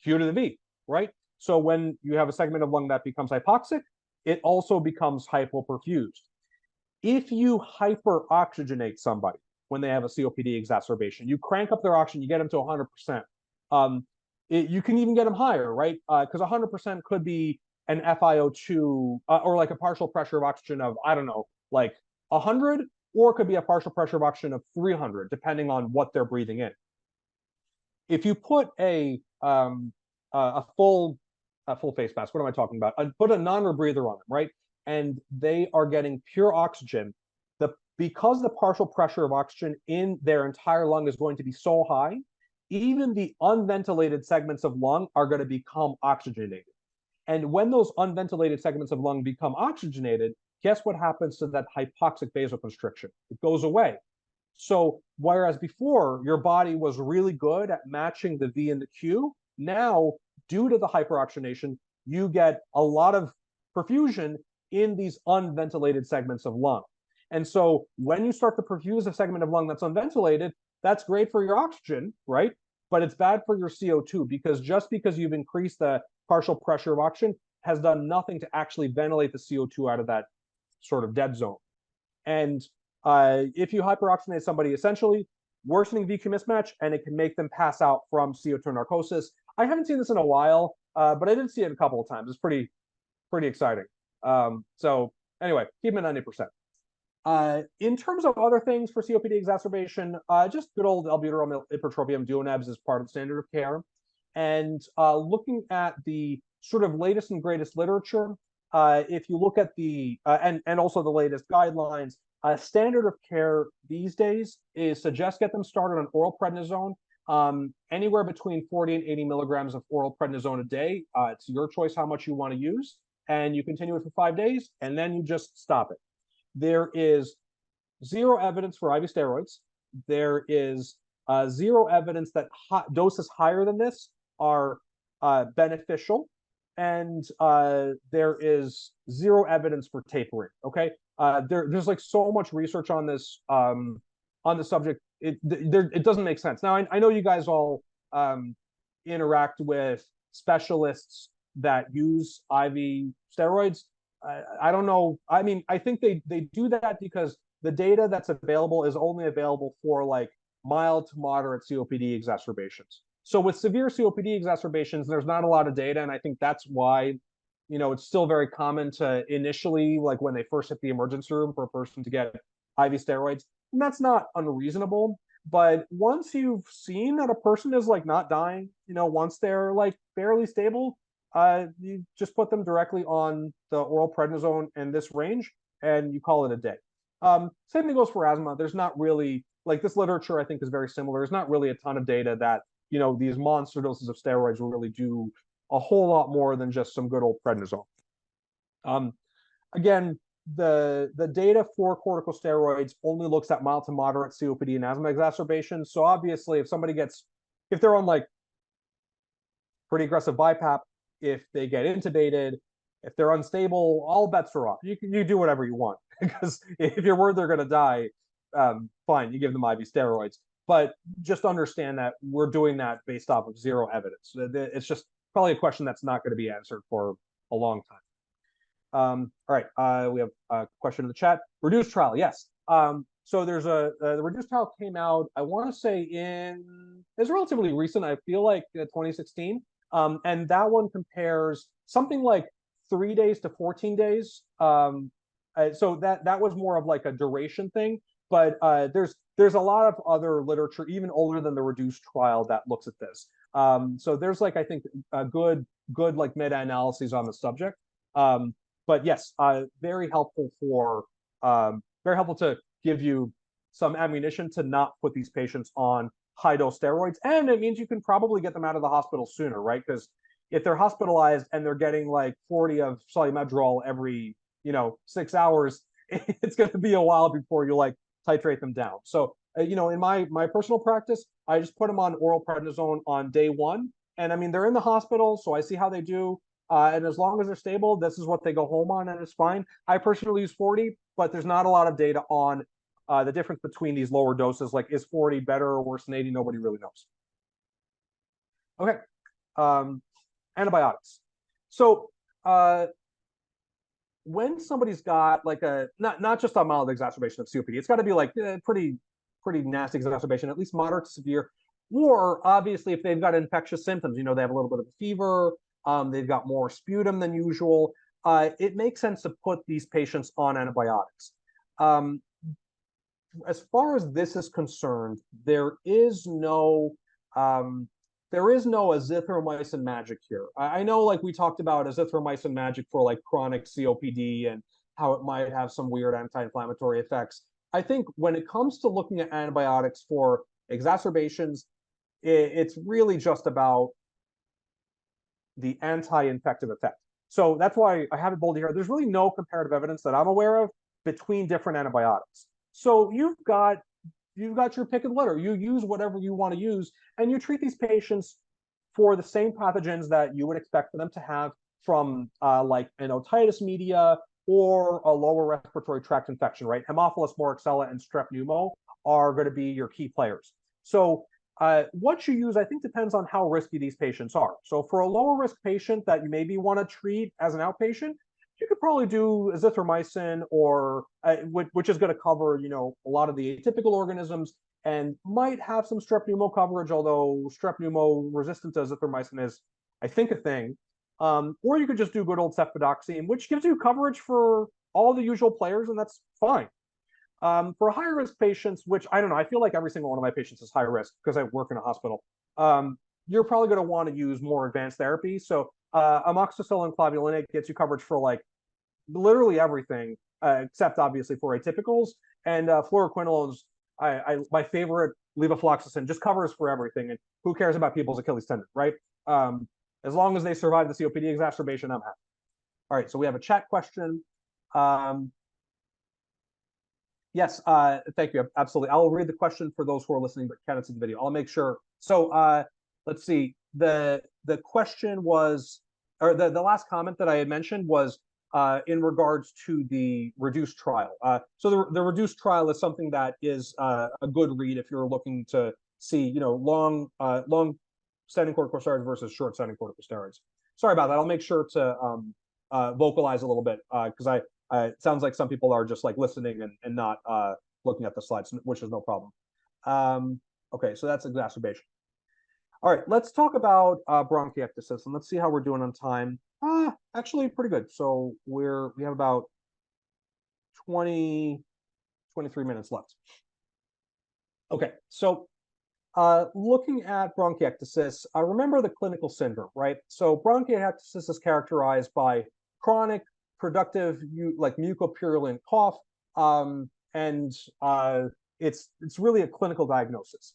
Q to the V, right? So when you have a segment of lung that becomes hypoxic, it also becomes hypoperfused. If you hyperoxygenate somebody when they have a COPD exacerbation, you crank up their oxygen, you get them to 100%. You can even get them higher, right? Because 100% could be an FiO2 or like a partial pressure of oxygen of, I don't know, like 100, or it could be a partial pressure of oxygen of 300, depending on what they're breathing in. If you put a full face mask, what am I talking about? Put a non-rebreather on them, right? And they are getting pure oxygen. Because the partial pressure of oxygen in their entire lung is going to be so high, even the unventilated segments of lung are going to become oxygenated. And when those unventilated segments of lung become oxygenated, guess what happens to that hypoxic vasoconstriction? It goes away. So whereas before your body was really good at matching the V and the Q, now due to the hyperoxygenation, you get a lot of perfusion in these unventilated segments of lung. And so when you start to perfuse a segment of lung that's unventilated, that's great for your oxygen, right? But it's bad for your CO2, because just because you've increased the partial pressure of oxygen has done nothing to actually ventilate the CO2 out of that sort of dead zone. And if you hyperoxygenate somebody, essentially worsening VQ mismatch, and it can make them pass out from CO2 narcosis. I haven't seen this in a while, but I did see it a couple of times. It's pretty exciting. So anyway, keep them at 90%. In terms of other things for COPD exacerbation, just good old albuterol ipratropium DuoNebs is part of the standard of care. And looking at the sort of latest and greatest literature, if you look at the, and also the latest guidelines, standard of care these days is suggest get them started on oral prednisone, anywhere between 40 and 80 milligrams of oral prednisone a day. It's your choice how much you want to use, and you continue it for 5 days, and then you just stop it. There is zero evidence for IV steroids. There is zero evidence that doses higher than this are beneficial. And there is zero evidence for tapering, okay? There's like so much research on this subject, it doesn't make sense. Now, I know you guys all interact with specialists that use IV steroids. I don't know. I mean, I think they do that because the data that's available is only available for like mild to moderate COPD exacerbations. So with severe COPD exacerbations, there's not a lot of data, and I think that's why, you know, it's still very common to initially, like when they first hit the emergency room, for a person to get IV steroids. And that's not unreasonable. But once you've seen that a person is like not dying, you know, once they're like fairly stable, you just put them directly on the oral prednisone in this range, and you call it a day. Same thing goes for asthma. There's not really, like, this literature I think is very similar. There's not really a ton of data that, you know, these monster doses of steroids will really do a whole lot more than just some good old prednisone. Again, the data for corticosteroids only looks at mild to moderate COPD and asthma exacerbations. So obviously, if they're on like pretty aggressive BiPAP, if they get intubated, if they're unstable, all bets are off. You do whatever you want, because if you're worried they're going to die, fine, you give them IV steroids. But just understand that we're doing that based off of zero evidence. It's just probably a question that's not going to be answered for a long time. All right, we have a question in the chat. Reduced trial, yes. So there's the Reduced trial came out, I want to say it's relatively recent, I feel like 2016. And that one compares something like 3 days to 14 days. So that was more of like a duration thing. But there's a lot of other literature, even older than the Reduced trial, that looks at this. So there's like, I think, a good like meta-analyses on the subject. But yes, very helpful to give you some ammunition to not put these patients on high-dose steroids. And it means you can probably get them out of the hospital sooner, right? Because if they're hospitalized and they're getting like 40 of Solumedrol every, 6 hours, it's going to be a while before you like titrate them down. So, in my personal practice, I just put them on oral prednisone on day 1. And I mean, they're in the hospital, so I see how they do. And as long as they're stable, this is what they go home on, and it's fine. I personally use 40, but there's not a lot of data on the difference between these lower doses, like is 40 better or worse than 80? Nobody really knows. Okay, antibiotics. So when somebody's got like a not just a mild exacerbation of COPD, it's got to be like pretty nasty exacerbation, at least moderate to severe. Or obviously, if they've got infectious symptoms, you know, they have a little bit of a fever, they've got more sputum than usual. It makes sense to put these patients on antibiotics. As far as this is concerned, there is no azithromycin magic here. I know, like we talked about azithromycin magic for like chronic COPD and how it might have some weird anti-inflammatory effects. I think when it comes to looking at antibiotics for exacerbations, it's really just about the anti-infective effect. So that's why I have it bolded here. There's really no comparative evidence that I'm aware of between different antibiotics. So you've got your pick of the litter. You use whatever you want to use, and you treat these patients for the same pathogens that you would expect for them to have from like an otitis media or a lower respiratory tract infection, right? Haemophilus varicella and strep pneumo are going to be your key players. So what you use, I think, depends on how risky these patients are. So for a lower risk patient that you maybe want to treat as an outpatient, you could probably do azithromycin, or which is going to cover, you know, a lot of the atypical organisms and might have some strep pneumo coverage, although strep pneumo resistant to azithromycin is, I think, a thing. Or you could just do good old cefpodoxime, which gives you coverage for all the usual players, and that's fine. For higher risk patients, which I don't know, I feel like every single one of my patients is high risk because I work in a hospital. You're probably going to want to use more advanced therapy. So amoxicillin clavulanate gets you coverage for like literally everything, except obviously for atypicals. And fluoroquinolones, my favorite, levofloxacin, just covers for everything. And who cares about people's Achilles tendon, right? As long as they survive the COPD exacerbation, I'm happy. All right, so we have a chat question. Yes, thank you. Absolutely. I'll read the question for those who are listening but can't see the video. I'll make sure. So let's see. The question was, or the last comment that I had mentioned was in regards to the reduced trial. So the reduced trial is something that is a good read if you're looking to see, you know, long standing corticosteroids versus short standing corticosteroids. Sorry about that. I'll make sure to vocalize a little bit because it sounds like some people are just like listening and not looking at the slides, which is no problem. Okay, so that's exacerbation. All right, let's talk about bronchiectasis, and let's see how we're doing on time. Actually, pretty good. So we have about 23 minutes left. Okay, so looking at bronchiectasis, remember the clinical syndrome, right? So bronchiectasis is characterized by chronic productive, like mucopurulent cough, and it's really a clinical diagnosis.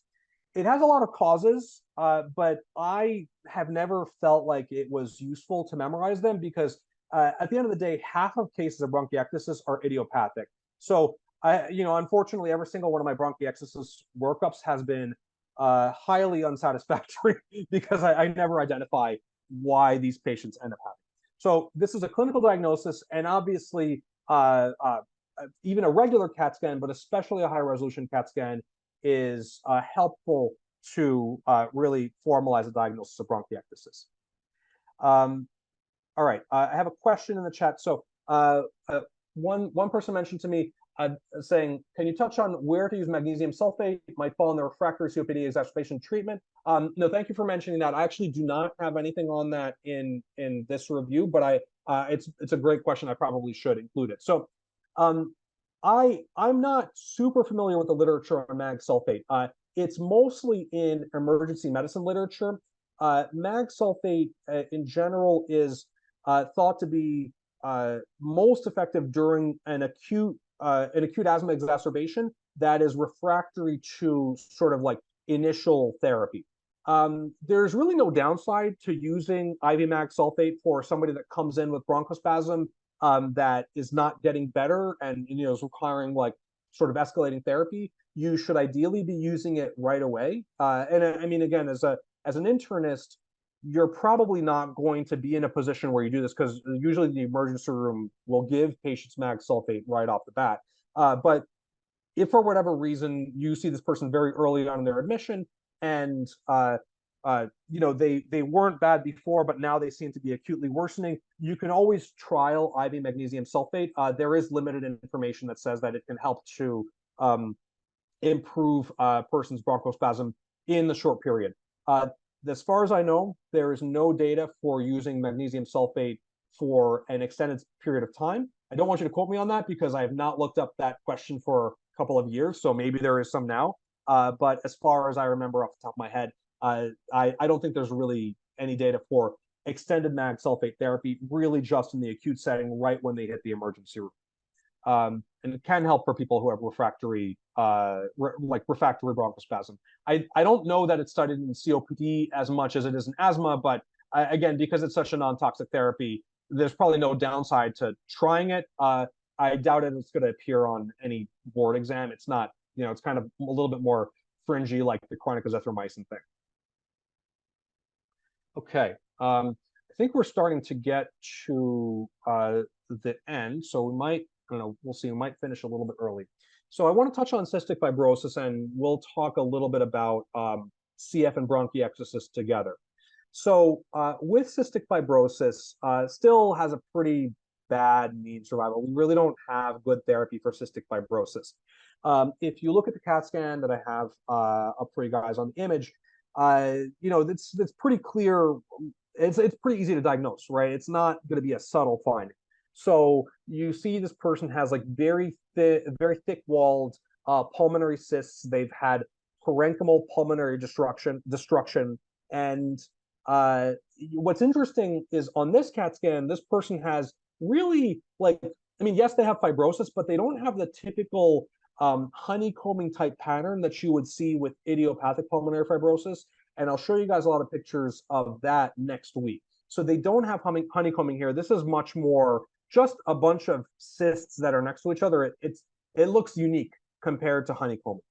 It has a lot of causes, but I have never felt like it was useful to memorize them because at the end of the day, half of cases of bronchiectasis are idiopathic. So unfortunately, every single one of my bronchiectasis workups has been highly unsatisfactory because I never identify why these patients end up having. So this is a clinical diagnosis, and obviously even a regular CAT scan, but especially a high-resolution CAT scan, is helpful to really formalize a diagnosis of bronchiectasis. All right, I have a question in the chat. So one person mentioned to me saying, can you touch on where to use magnesium sulfate? It might fall in the refractory COPD exacerbation treatment. No, thank you for mentioning that. I actually do not have anything on that in this review, but it's a great question. I probably should include it. So I'm not super familiar with the literature on mag sulfate. It's mostly in emergency medicine literature. Mag sulfate in general is thought to be most effective during an acute asthma exacerbation that is refractory to sort of like initial therapy. There's really no downside to using IV mag sulfate for somebody that comes in with bronchospasm that is not getting better and is requiring like sort of escalating therapy. You should ideally be using it right away. And I mean, again, as an internist, you're probably not going to be in a position where you do this because usually the emergency room will give patients mag sulfate right off the bat. But if for whatever reason you see this person very early on in their admission and they weren't bad before, but now they seem to be acutely worsening, you can always trial IV magnesium sulfate. There is limited information that says that it can help to improve a person's bronchospasm in the short period. As far as I know, there is no data for using magnesium sulfate for an extended period of time. I don't want you to quote me on that because I have not looked up that question for a couple of years, so maybe there is some now. But as far as I remember off the top of my head, I don't think there's really any data for extended mag sulfate therapy, really just in the acute setting, right when they hit the emergency room. And it can help for people who have refractory bronchospasm. I don't know that it's studied in COPD as much as it is in asthma, but again, because it's such a non-toxic therapy, there's probably no downside to trying it. I doubt it's going to appear on any board exam. It's not, it's kind of a little bit more fringy, like the chronic azithromycin thing. Okay, I think we're starting to get to the end, so we might, we'll see, we might finish a little bit early. So I want to touch on cystic fibrosis, and we'll talk a little bit about CF and bronchiectasis together. So with cystic fibrosis, still has a pretty bad mean survival. We really don't have good therapy for cystic fibrosis. If you look at the CAT scan that I have up for you guys on the image, it's pretty clear. It's pretty easy to diagnose, right? It's not going to be a subtle finding. So you see this person has like very thick-walled pulmonary cysts. They've had parenchymal pulmonary destruction, and what's interesting is on this CAT scan, this person has really yes, they have fibrosis, but they don't have the typical honeycombing type pattern that you would see with idiopathic pulmonary fibrosis. And I'll show you guys a lot of pictures of that next week. So they don't have honeycombing here. This is much more just a bunch of cysts that are next to each other. It looks unique compared to honeycombing.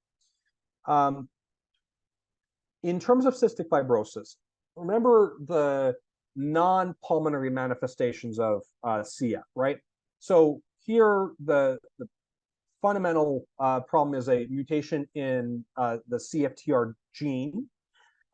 In terms of cystic fibrosis, remember the non-pulmonary manifestations of CF, right? So here, the fundamental problem is a mutation in the CFTR gene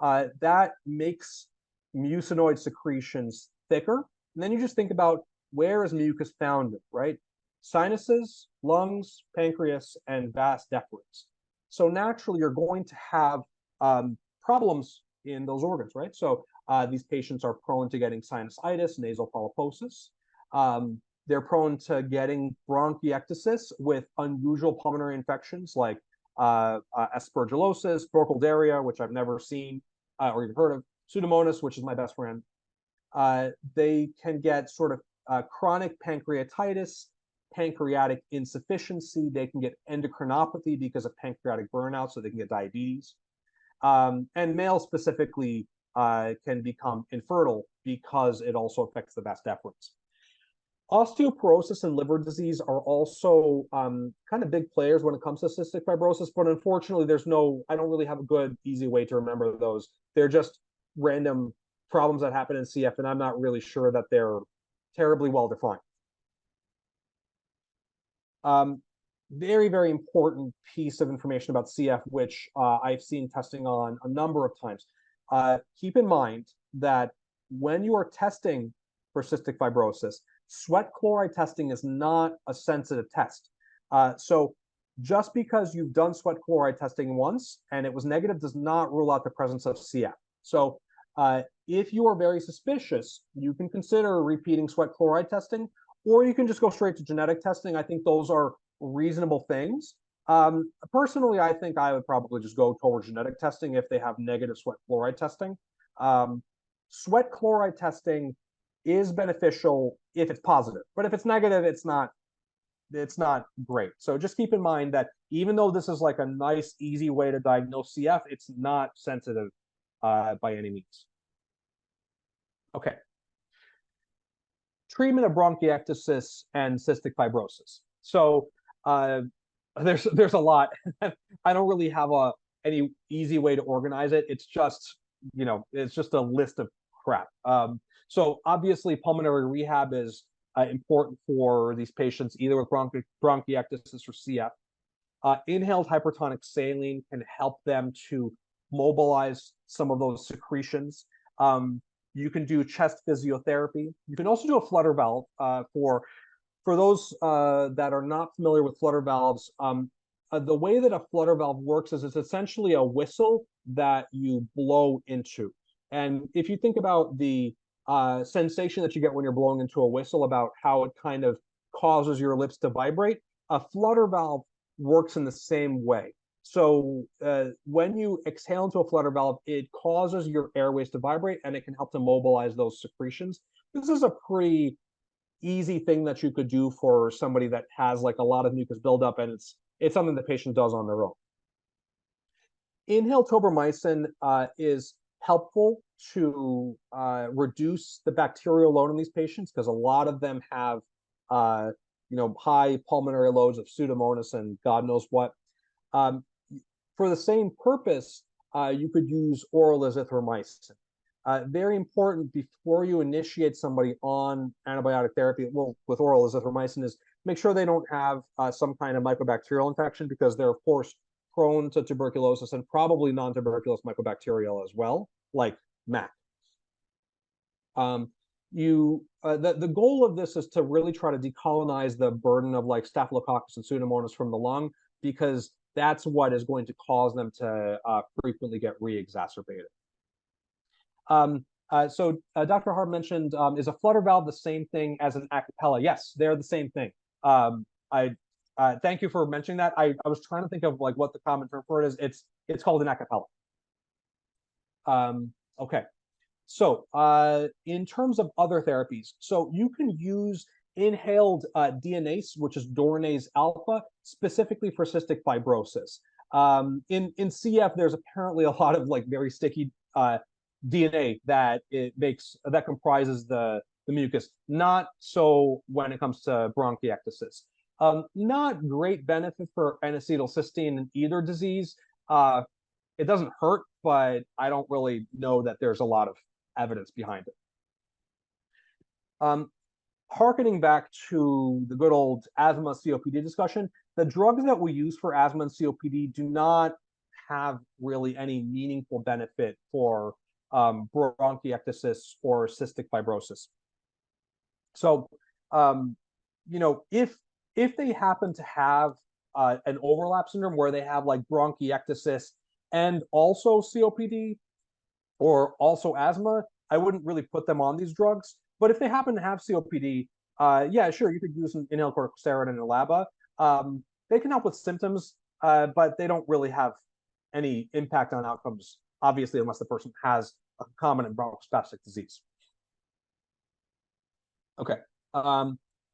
that makes mucinoid secretions thicker. And then you just think about, where is mucus found, right? Sinuses, lungs, pancreas, and vas deferens. So naturally, you're going to have problems in those organs, right? So these patients are prone to getting sinusitis, nasal polyposis. They're prone to getting bronchiectasis with unusual pulmonary infections like aspergillosis, burkholderia, which I've never seen or even heard of, Pseudomonas, which is my best friend. They can get sort of chronic pancreatitis, pancreatic insufficiency. They can get endocrinopathy because of pancreatic burnout, so they can get diabetes. And males specifically can become infertile because it also affects the vas deferens. Osteoporosis and liver disease are also kind of big players when it comes to cystic fibrosis, but unfortunately, I don't really have a good, easy way to remember those. They're just random problems that happen in CF, and I'm not really sure that they're terribly well defined. Very, very important piece of information about CF, which I've seen testing on a number of times. Keep in mind that when you are testing for cystic fibrosis, sweat chloride testing is not a sensitive test. So just because you've done sweat chloride testing once and it was negative does not rule out the presence of CF. So if you are very suspicious, you can consider repeating sweat chloride testing, or you can just go straight to genetic testing. I think those are reasonable things. Personally, I think I would probably just go towards genetic testing if they have negative sweat chloride testing. Sweat chloride testing is beneficial if it's positive, but if it's negative, it's not great. So just keep in mind that even though this is like a nice, easy way to diagnose CF, it's not sensitive by any means. Okay. Treatment of bronchiectasis and cystic fibrosis. So there's a lot. I don't really have any easy way to organize it. It's just, it's just a list of crap. So obviously pulmonary rehab is important for these patients, either with bronchiectasis or CF. Inhaled hypertonic saline can help them to mobilize some of those secretions. You can do chest physiotherapy. You can also do a flutter valve. For those that are not familiar with flutter valves, the way that a flutter valve works is it's essentially a whistle that you blow into. And if you think about the sensation that you get when you're blowing into a whistle, about how it kind of causes your lips to vibrate, a flutter valve works in the same way. So when you exhale into a flutter valve, it causes your airways to vibrate, and it can help to mobilize those secretions. This is a pretty easy thing that you could do for somebody that has like a lot of mucus buildup, and it's something the patient does on their own. Inhaled tobramycin is helpful to reduce the bacterial load in these patients, because a lot of them have high pulmonary loads of Pseudomonas and God knows what. For the same purpose, you could use oral azithromycin. Very important before you initiate somebody on antibiotic therapy, well, with oral azithromycin, is make sure they don't have some kind of mycobacterial infection, because they're, of course, prone to tuberculosis, and probably non-tuberculous mycobacterial as well, like MAC. The goal of this is to really try to decolonize the burden of like Staphylococcus and Pseudomonas from the lung, because that's what is going to cause them to frequently get re-exacerbated. So Dr. Harb mentioned, is a flutter valve the same thing as an a cappella? Yes, they're the same thing. Thank you for mentioning that. I was trying to think of like what the common term for it is. It's called an a cappella. Okay. So in terms of other therapies, so you can use inhaled DNase, which is Dornase alpha, specifically for cystic fibrosis. In CF, there's apparently a lot of like very sticky DNA that comprises the mucus. Not so when it comes to bronchiectasis. Not great benefit for N-acetylcysteine in either disease. It doesn't hurt, but I don't really know that there's a lot of evidence behind it. Harkening back to the good old asthma COPD discussion, the drugs that we use for asthma and COPD do not have really any meaningful benefit for bronchiectasis or cystic fibrosis. So, if they happen to have an overlap syndrome where they have like bronchiectasis and also COPD or also asthma, I wouldn't really put them on these drugs. But if they happen to have COPD, yeah, sure, you could use an inhaled corticosteroid and a LABA. They can help with symptoms, but they don't really have any impact on outcomes, obviously, unless the person has a common bronchospastic disease. Okay.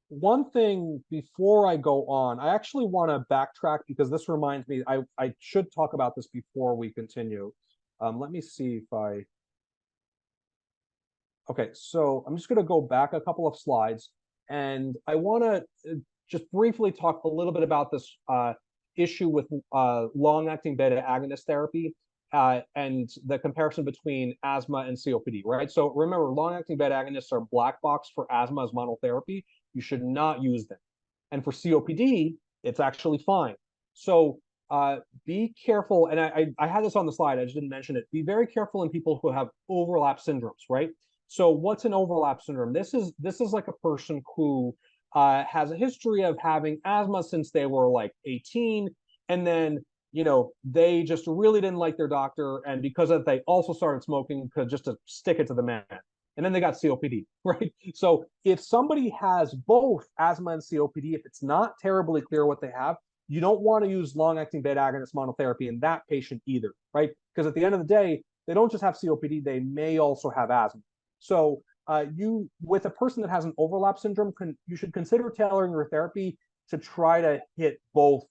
One thing before I go on, I actually want to backtrack, because this reminds me, I should talk about this before we continue. Let me see if I... Okay, so I'm just going to go back a couple of slides, and I want to just briefly talk a little bit about this issue with long-acting beta agonist therapy and the comparison between asthma and COPD, right? So remember, long-acting beta agonists are black box for asthma as monotherapy. You should not use them. And for COPD, it's actually fine. So be careful, and I had this on the slide, I just didn't mention it. Be very careful in people who have overlap syndromes, right? So what's an overlap syndrome? This is like a person who has a history of having asthma since they were like 18, and then they just really didn't like their doctor, and because of that, they also started smoking just to stick it to the man, and then they got COPD, right? So if somebody has both asthma and COPD, if it's not terribly clear what they have, you don't want to use long-acting beta agonist monotherapy in that patient either, right? Because at the end of the day, they don't just have COPD, they may also have asthma. So with a person that has an overlap syndrome, you should consider tailoring your therapy to try to hit both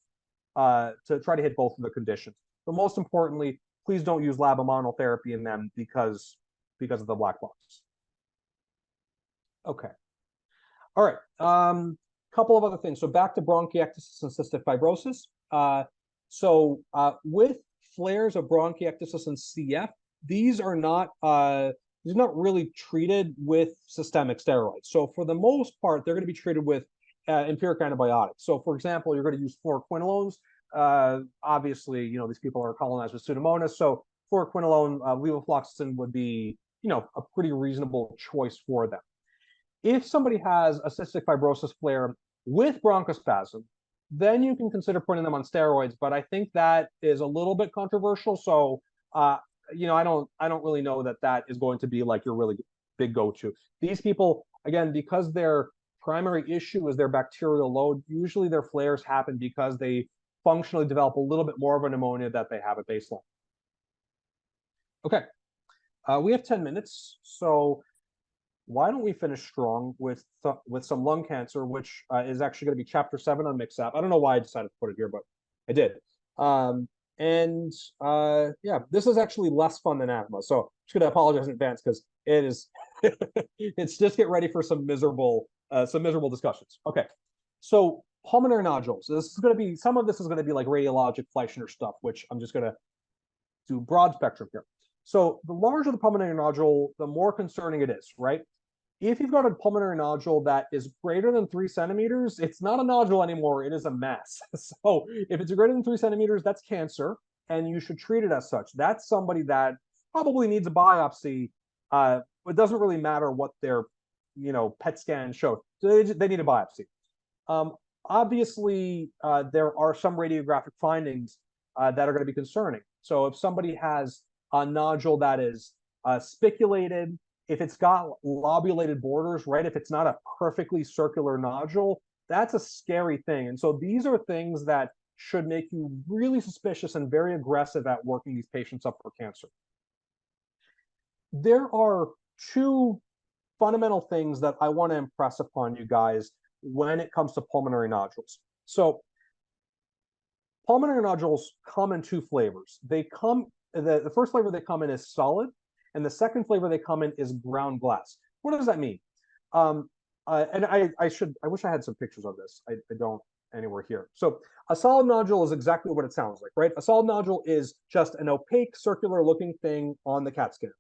of the conditions. But most importantly, please don't use LABA monotherapy in them because of the black box. Okay. All right. Couple of other things. So back to bronchiectasis and cystic fibrosis. With flares of bronchiectasis and CF, these are not really treated with systemic steroids. So for the most part, they're going to be treated with empiric antibiotics. So for example, you're going to use fluoroquinolones. obviously, these people are colonized with Pseudomonas, so fluoroquinolone, levofloxacin would be, a pretty reasonable choice for them. If somebody has a cystic fibrosis flare with bronchospasm, then you can consider putting them on steroids, but I think that is a little bit controversial. So, I don't really know that is going to be like your really big go-to. These people, again, because their primary issue is their bacterial load, usually their flares happen because they functionally develop a little bit more of a pneumonia that they have at baseline. Okay, we have 10 minutes, so why don't we finish strong with some lung cancer, which is actually going to be chapter 7 on MixApp. I don't know why I decided to put it here, but I did. Yeah, this is actually less fun than asthma, so I'm just going to apologize in advance because it is. It's just get ready for some miserable discussions. Okay, so pulmonary nodules. This is going to be, some of this is going to be like radiologic Fleischner stuff, which I'm just going to do broad spectrum here. So the larger the pulmonary nodule, the more concerning it is, right? If you've got a pulmonary nodule that is greater than 3 centimeters, it's not a nodule anymore, it is a mass. So if it's greater than 3 centimeters, that's cancer, and you should treat it as such. That's somebody that probably needs a biopsy. It doesn't really matter what their PET scan showed. They need a biopsy. Obviously, there are some radiographic findings that are going to be concerning. So if somebody has a nodule that is spiculated, if it's got lobulated borders, right? If it's not a perfectly circular nodule, that's a scary thing. And so these are things that should make you really suspicious and very aggressive at working these patients up for cancer. There are 2 fundamental things that I want to impress upon you guys when it comes to pulmonary nodules. So pulmonary nodules come in 2 flavors. They come, the first flavor they come in is solid, and the second flavor they come in is ground glass. What does that mean? And I wish I had some pictures of this. I don't anywhere here. So a solid nodule is exactly what it sounds like, right? A solid nodule is just an opaque circular looking thing on the CAT scan.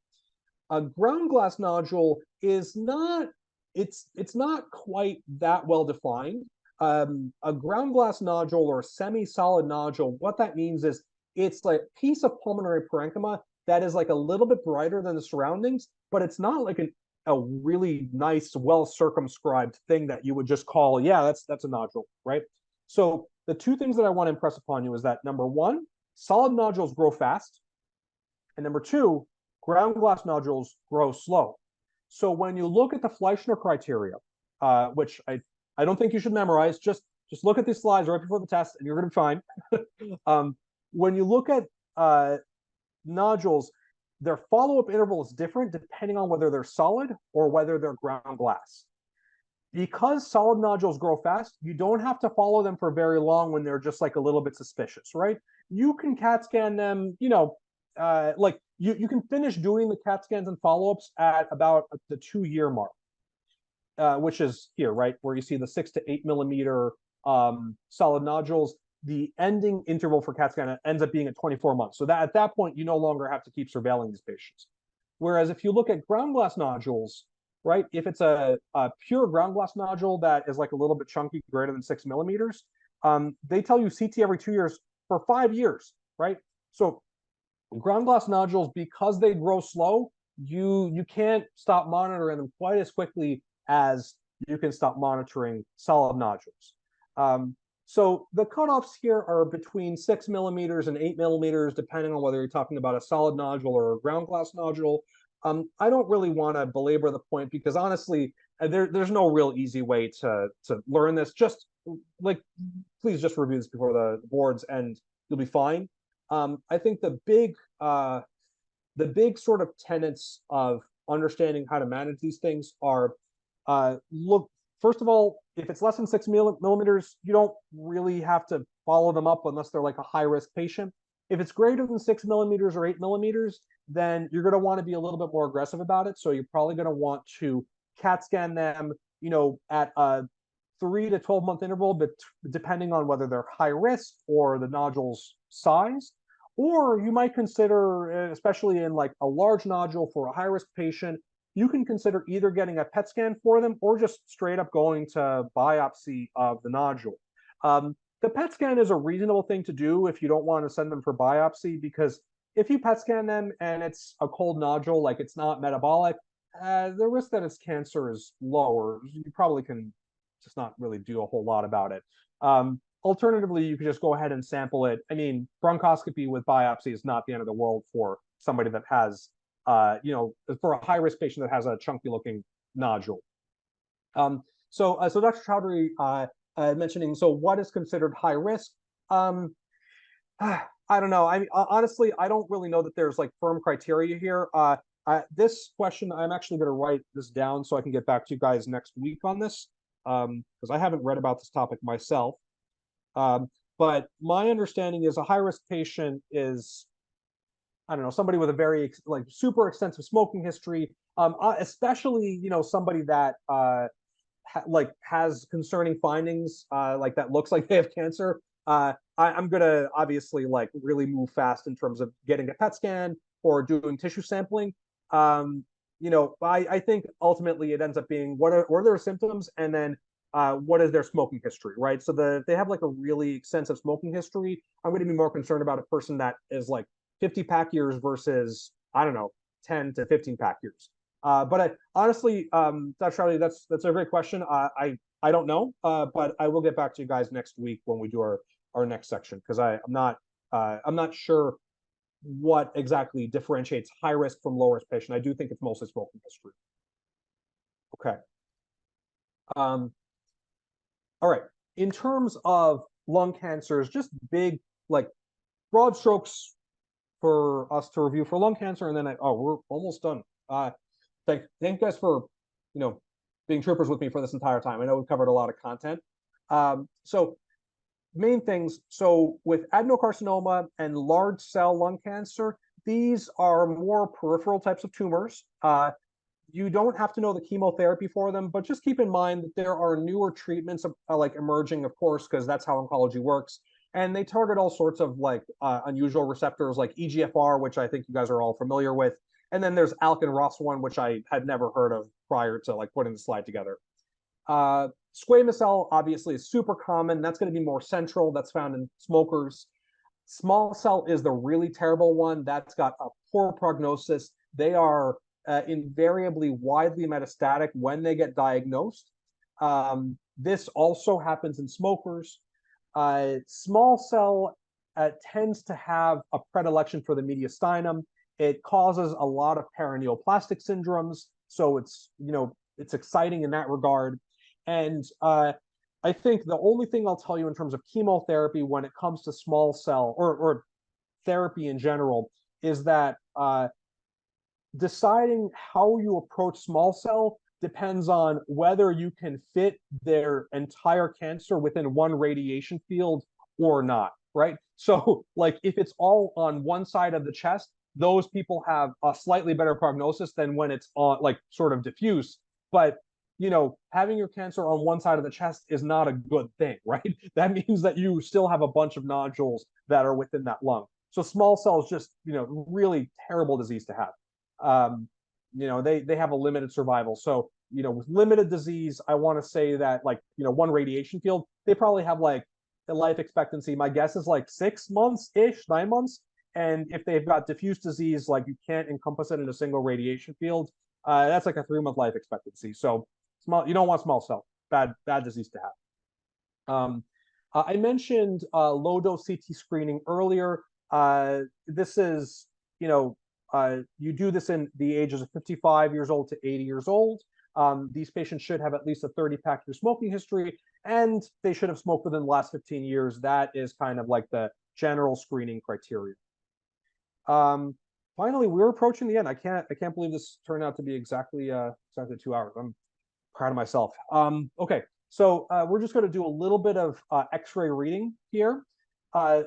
A ground glass nodule is not, it's not quite that well defined. A ground glass nodule or a semi-solid nodule, what that means is it's like a piece of pulmonary parenchyma that is like a little bit brighter than the surroundings, but it's not like a really nice, well circumscribed thing that you would just call, yeah, that's a nodule, right? So the 2 things that I want to impress upon you is that number 1, solid nodules grow fast, and number 2, ground glass nodules grow slow. So when you look at the Fleischner criteria, which I don't think you should memorize, just look at these slides right before the test and you're going to be fine. When you look at nodules, their follow-up interval is different depending on whether they're solid or whether they're ground glass. Because solid nodules grow fast, you don't have to follow them for very long when they're just like a little bit suspicious, right? You can CAT scan them, like you can finish doing the CAT scans and follow-ups at about the 2-year mark, which is here, right? Where you see the 6 to 8 millimeter solid nodules. The ending interval for CAT scan ends up being at 24 months. So that at that point, you no longer have to keep surveilling these patients. Whereas if you look at ground glass nodules, right, if it's a pure ground glass nodule that is like a little bit chunky, greater than 6 millimeters, they tell you CT every 2 years for 5 years, right? So ground glass nodules, because they grow slow, you can't stop monitoring them quite as quickly as you can stop monitoring solid nodules. So the cutoffs here are between 6 millimeters and 8 millimeters, depending on whether you're talking about a solid nodule or a ground glass nodule. I don't really want to belabor the point because honestly, there's no real easy way to learn this. Just like, please just review this before the boards and you'll be fine. I think the big sort of tenets of understanding how to manage these things are, look, first of all, if it's less than 6 millimeters, you don't really have to follow them up unless they're like a high-risk patient. If it's greater than 6 millimeters or 8 millimeters, then you're going to want to be a little bit more aggressive about it. So you're probably going to want to CAT scan them, at a 3 to 12 month interval, but depending on whether they're high risk or the nodule's size. Or you might consider, especially in like a large nodule for a high-risk patient, you can consider either getting a PET scan for them or just straight up going to biopsy of the nodule. the PET scan is a reasonable thing to do if you don't want to send them for biopsy, because if you PET scan them and it's a cold nodule, like it's not metabolic, the risk that it's cancer is lower. You probably can just not really do a whole lot about it. Alternatively, you could just go ahead and sample it. I mean, bronchoscopy with biopsy is not the end of the world for somebody that has, for a high-risk patient that has a chunky-looking nodule. So Dr. Chowdhury mentioning, so what is considered high risk? I don't know. I mean, honestly, I don't really know that there's like firm criteria here. This question, I'm actually going to write this down so I can get back to you guys next week on this, because I haven't read about this topic myself. But my understanding is a high-risk patient is, I don't know, somebody with a very like super extensive smoking history, especially, somebody that has concerning findings, like that looks like they have cancer. I'm gonna obviously like really move fast in terms of getting a PET scan or doing tissue sampling. I think ultimately it ends up being what are their symptoms, and then what is their smoking history, right? So they have like a really extensive smoking history. I'm going to be more concerned about a person that is like 50 pack years versus, I don't know, 10 to 15 pack years. But honestly, Dr. Charlie, that's a great question. I don't know, but I will get back to you guys next week when we do our next section, because I'm not sure what exactly differentiates high risk from low risk patient. I do think it's mostly smoking history. Okay. All right. In terms of lung cancers, just big, like broad strokes for us to review for lung cancer, and then we're almost done. Thank you guys for being troopers with me for this entire time. I know we've covered a lot of content. So main things. So with adenocarcinoma and large cell lung cancer, these are more peripheral types of tumors. You don't have to know the chemotherapy for them, but just keep in mind that there are newer treatments like emerging, of course, because that's how oncology works. And they target all sorts of like unusual receptors like EGFR, which I think you guys are all familiar with. And then there's ALK and ROS1, which I had never heard of prior to like putting the slide together. Squamous cell obviously is super common. That's going to be more central. That's found in smokers. Small cell is the really terrible one. That's got a poor prognosis. They are invariably widely metastatic when they get diagnosed. This also happens in smokers. Small cell tends to have a predilection for the mediastinum. It causes a lot of paraneoplastic syndromes, so it's exciting in that regard. And I think the only thing I'll tell you in terms of chemotherapy when it comes to small cell or therapy in general is that deciding how you approach small cell depends on whether you can fit their entire cancer within one radiation field or not, right? So like if it's all on one side of the chest, those people have a slightly better prognosis than when it's on like sort of diffuse. But having your cancer on one side of the chest is not a good thing, right? That means that you still have a bunch of nodules that are within that lung. So small cell is just, really terrible disease to have. They have a limited survival. So, with limited disease, I want to say that like, one radiation field, they probably have like the life expectancy. My guess is like 6 months-ish, 9 months. And if they've got diffuse disease, like you can't encompass it in a single radiation field, that's like a 3-month life expectancy. So you don't want small cell, bad disease to have. I mentioned low dose CT screening earlier. This is, you do this in the ages of 55 years old to 80 years old. These patients should have at least a 30-pack year smoking history, and they should have smoked within the last 15 years. That is kind of like the general screening criteria. Finally, we're approaching the end. I can't believe this turned out to be exactly 2 hours. I'm proud of myself. Okay, so we're just going to do a little bit of X-ray reading here.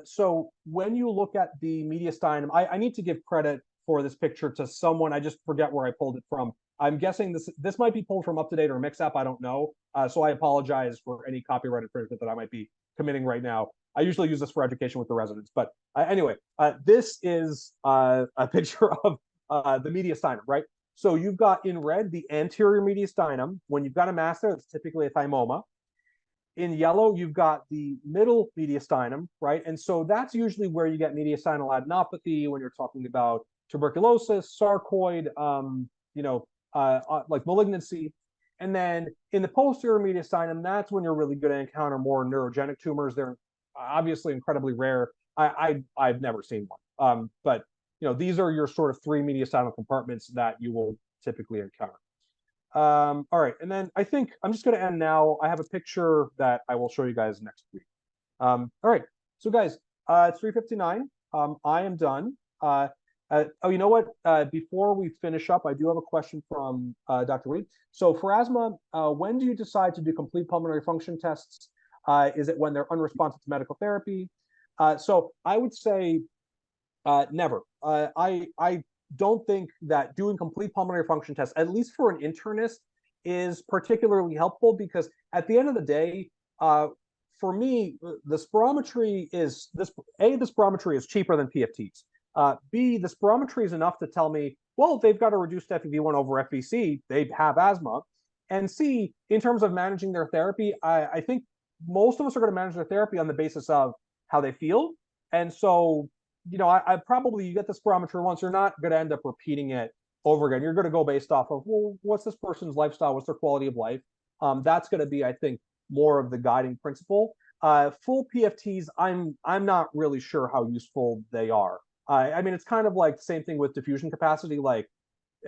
So when you look at the mediastinum, I need to give credit for this picture to someone. I just forget where I pulled it from. I'm guessing this might be pulled from UpToDate or Mixup. I don't know. So I apologize for any copyright infringement that I might be committing right now. I usually use this for education with the residents. But anyway, this is a picture of the mediastinum, right? So you've got in red the anterior mediastinum. When you've got a mass there, it's typically a thymoma. in yellow, you've got the middle mediastinum, right? And so that's usually where you get mediastinal adenopathy when you're talking about tuberculosis, sarcoid, like malignancy. And then in the posterior mediastinum, that's when you're really going to encounter more neurogenic tumors. They're obviously incredibly rare. I've never seen one. But these are your sort of three mediastinal compartments that you will typically encounter. All right, and then I think I'm just going to end now. I have a picture that I will show you guys next week. All right, so guys, it's 3:59. I am done. Oh, you know what? Before we finish up, I do have a question from Dr. Reed. So for asthma, when do you decide to do complete pulmonary function tests? Is it when they're unresponsive to medical therapy? So I would say never. I don't think that doing complete pulmonary function tests, at least for an internist, is particularly helpful, because at the end of the day, for me, the spirometry is the spirometry is cheaper than PFTs. B, the spirometry is enough to tell me, well, they've got a reduced FEV1 over FVC, they have asthma. And C, in terms of managing their therapy, I think most of us are going to manage their therapy on the basis of how they feel. And so, I probably, you get the spirometry once, you're not going to end up repeating it over again. You're going to go based off of, well, what's this person's lifestyle? What's their quality of life? That's going to be, I think, more of the guiding principle. Full PFTs, I'm not really sure how useful they are. I mean, it's kind of like the same thing with diffusion capacity. Like,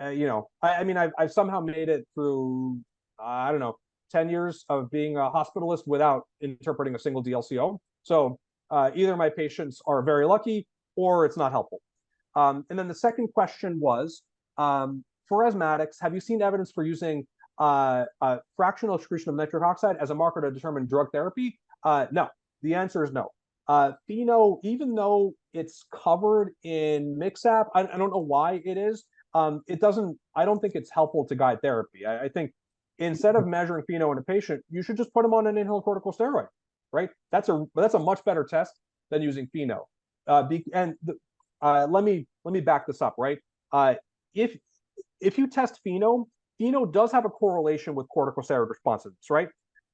I've somehow made it through, I don't know, 10 years of being a hospitalist without interpreting a single DLCO. So either my patients are very lucky or it's not helpful. And then the second question was, for asthmatics, have you seen evidence for using fractional excretion of nitric oxide as a marker to determine drug therapy? No, the answer is no. FeNO, even though it's covered in MixApp, I don't know why it is. It doesn't. I don't think it's helpful to guide therapy. I think instead of measuring FeNO in a patient, you should just put them on an inhaled corticosteroid, right? That's a much better test than using FeNO. Let me back this up, right? If you test FeNO does have a correlation with corticosteroid responsiveness, right?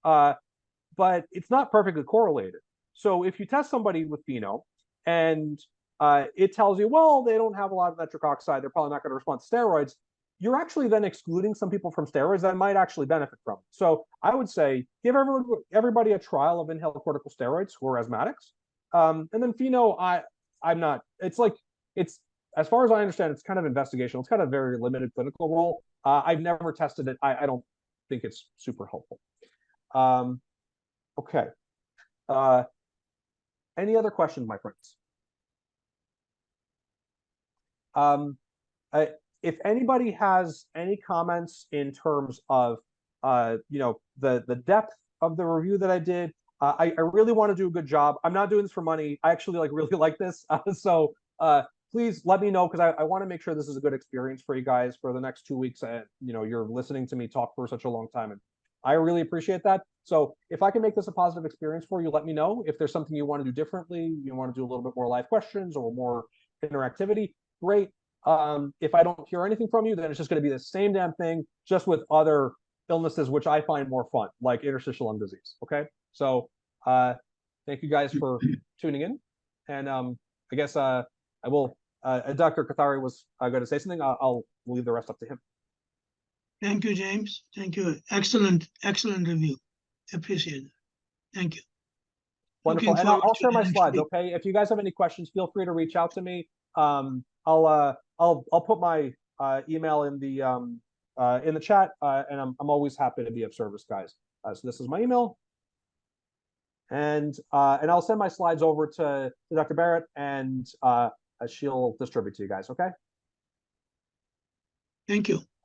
But it's not perfectly correlated. So if you test somebody with FeNO and it tells you, well, they don't have a lot of nitric oxide, they're probably not going to respond to steroids, you're actually then excluding some people from steroids that might actually benefit from it. So I would say give everybody a trial of inhaled corticosteroids who are asthmatics. And then FeNO, I'm not, it's as far as I understand, it's kind of investigational. It's got a very limited clinical role. I've never tested it. I don't think it's super helpful. Okay. Any other questions, my friends? If anybody has any comments in terms of, the depth of the review that I did, I really want to do a good job. I'm not doing this for money. I actually really like this. So please let me know, because I want to make sure this is a good experience for you guys for the next 2 weeks. You're listening to me talk for such a long time, and I really appreciate that. So if I can make this a positive experience for you, let me know. If there's something you want to do differently, you want to do a little bit more live questions or more interactivity, great. If I don't hear anything from you, then it's just going to be the same damn thing, just with other illnesses, which I find more fun, like interstitial lung disease. Okay. So thank you guys for tuning in. And I guess I will, Dr. Kothari was going to say something. I'll leave the rest up to him. Thank you, James. Thank you. Excellent review. Appreciate it. Thank you. Wonderful. And I'll share my slides. Okay. If you guys have any questions, feel free to reach out to me. I'll put my email in the chat, and I'm always happy to be of service, guys. So this is my email, and I'll send my slides over to Dr. Barrett, and she'll distribute to you guys. Okay. Thank you.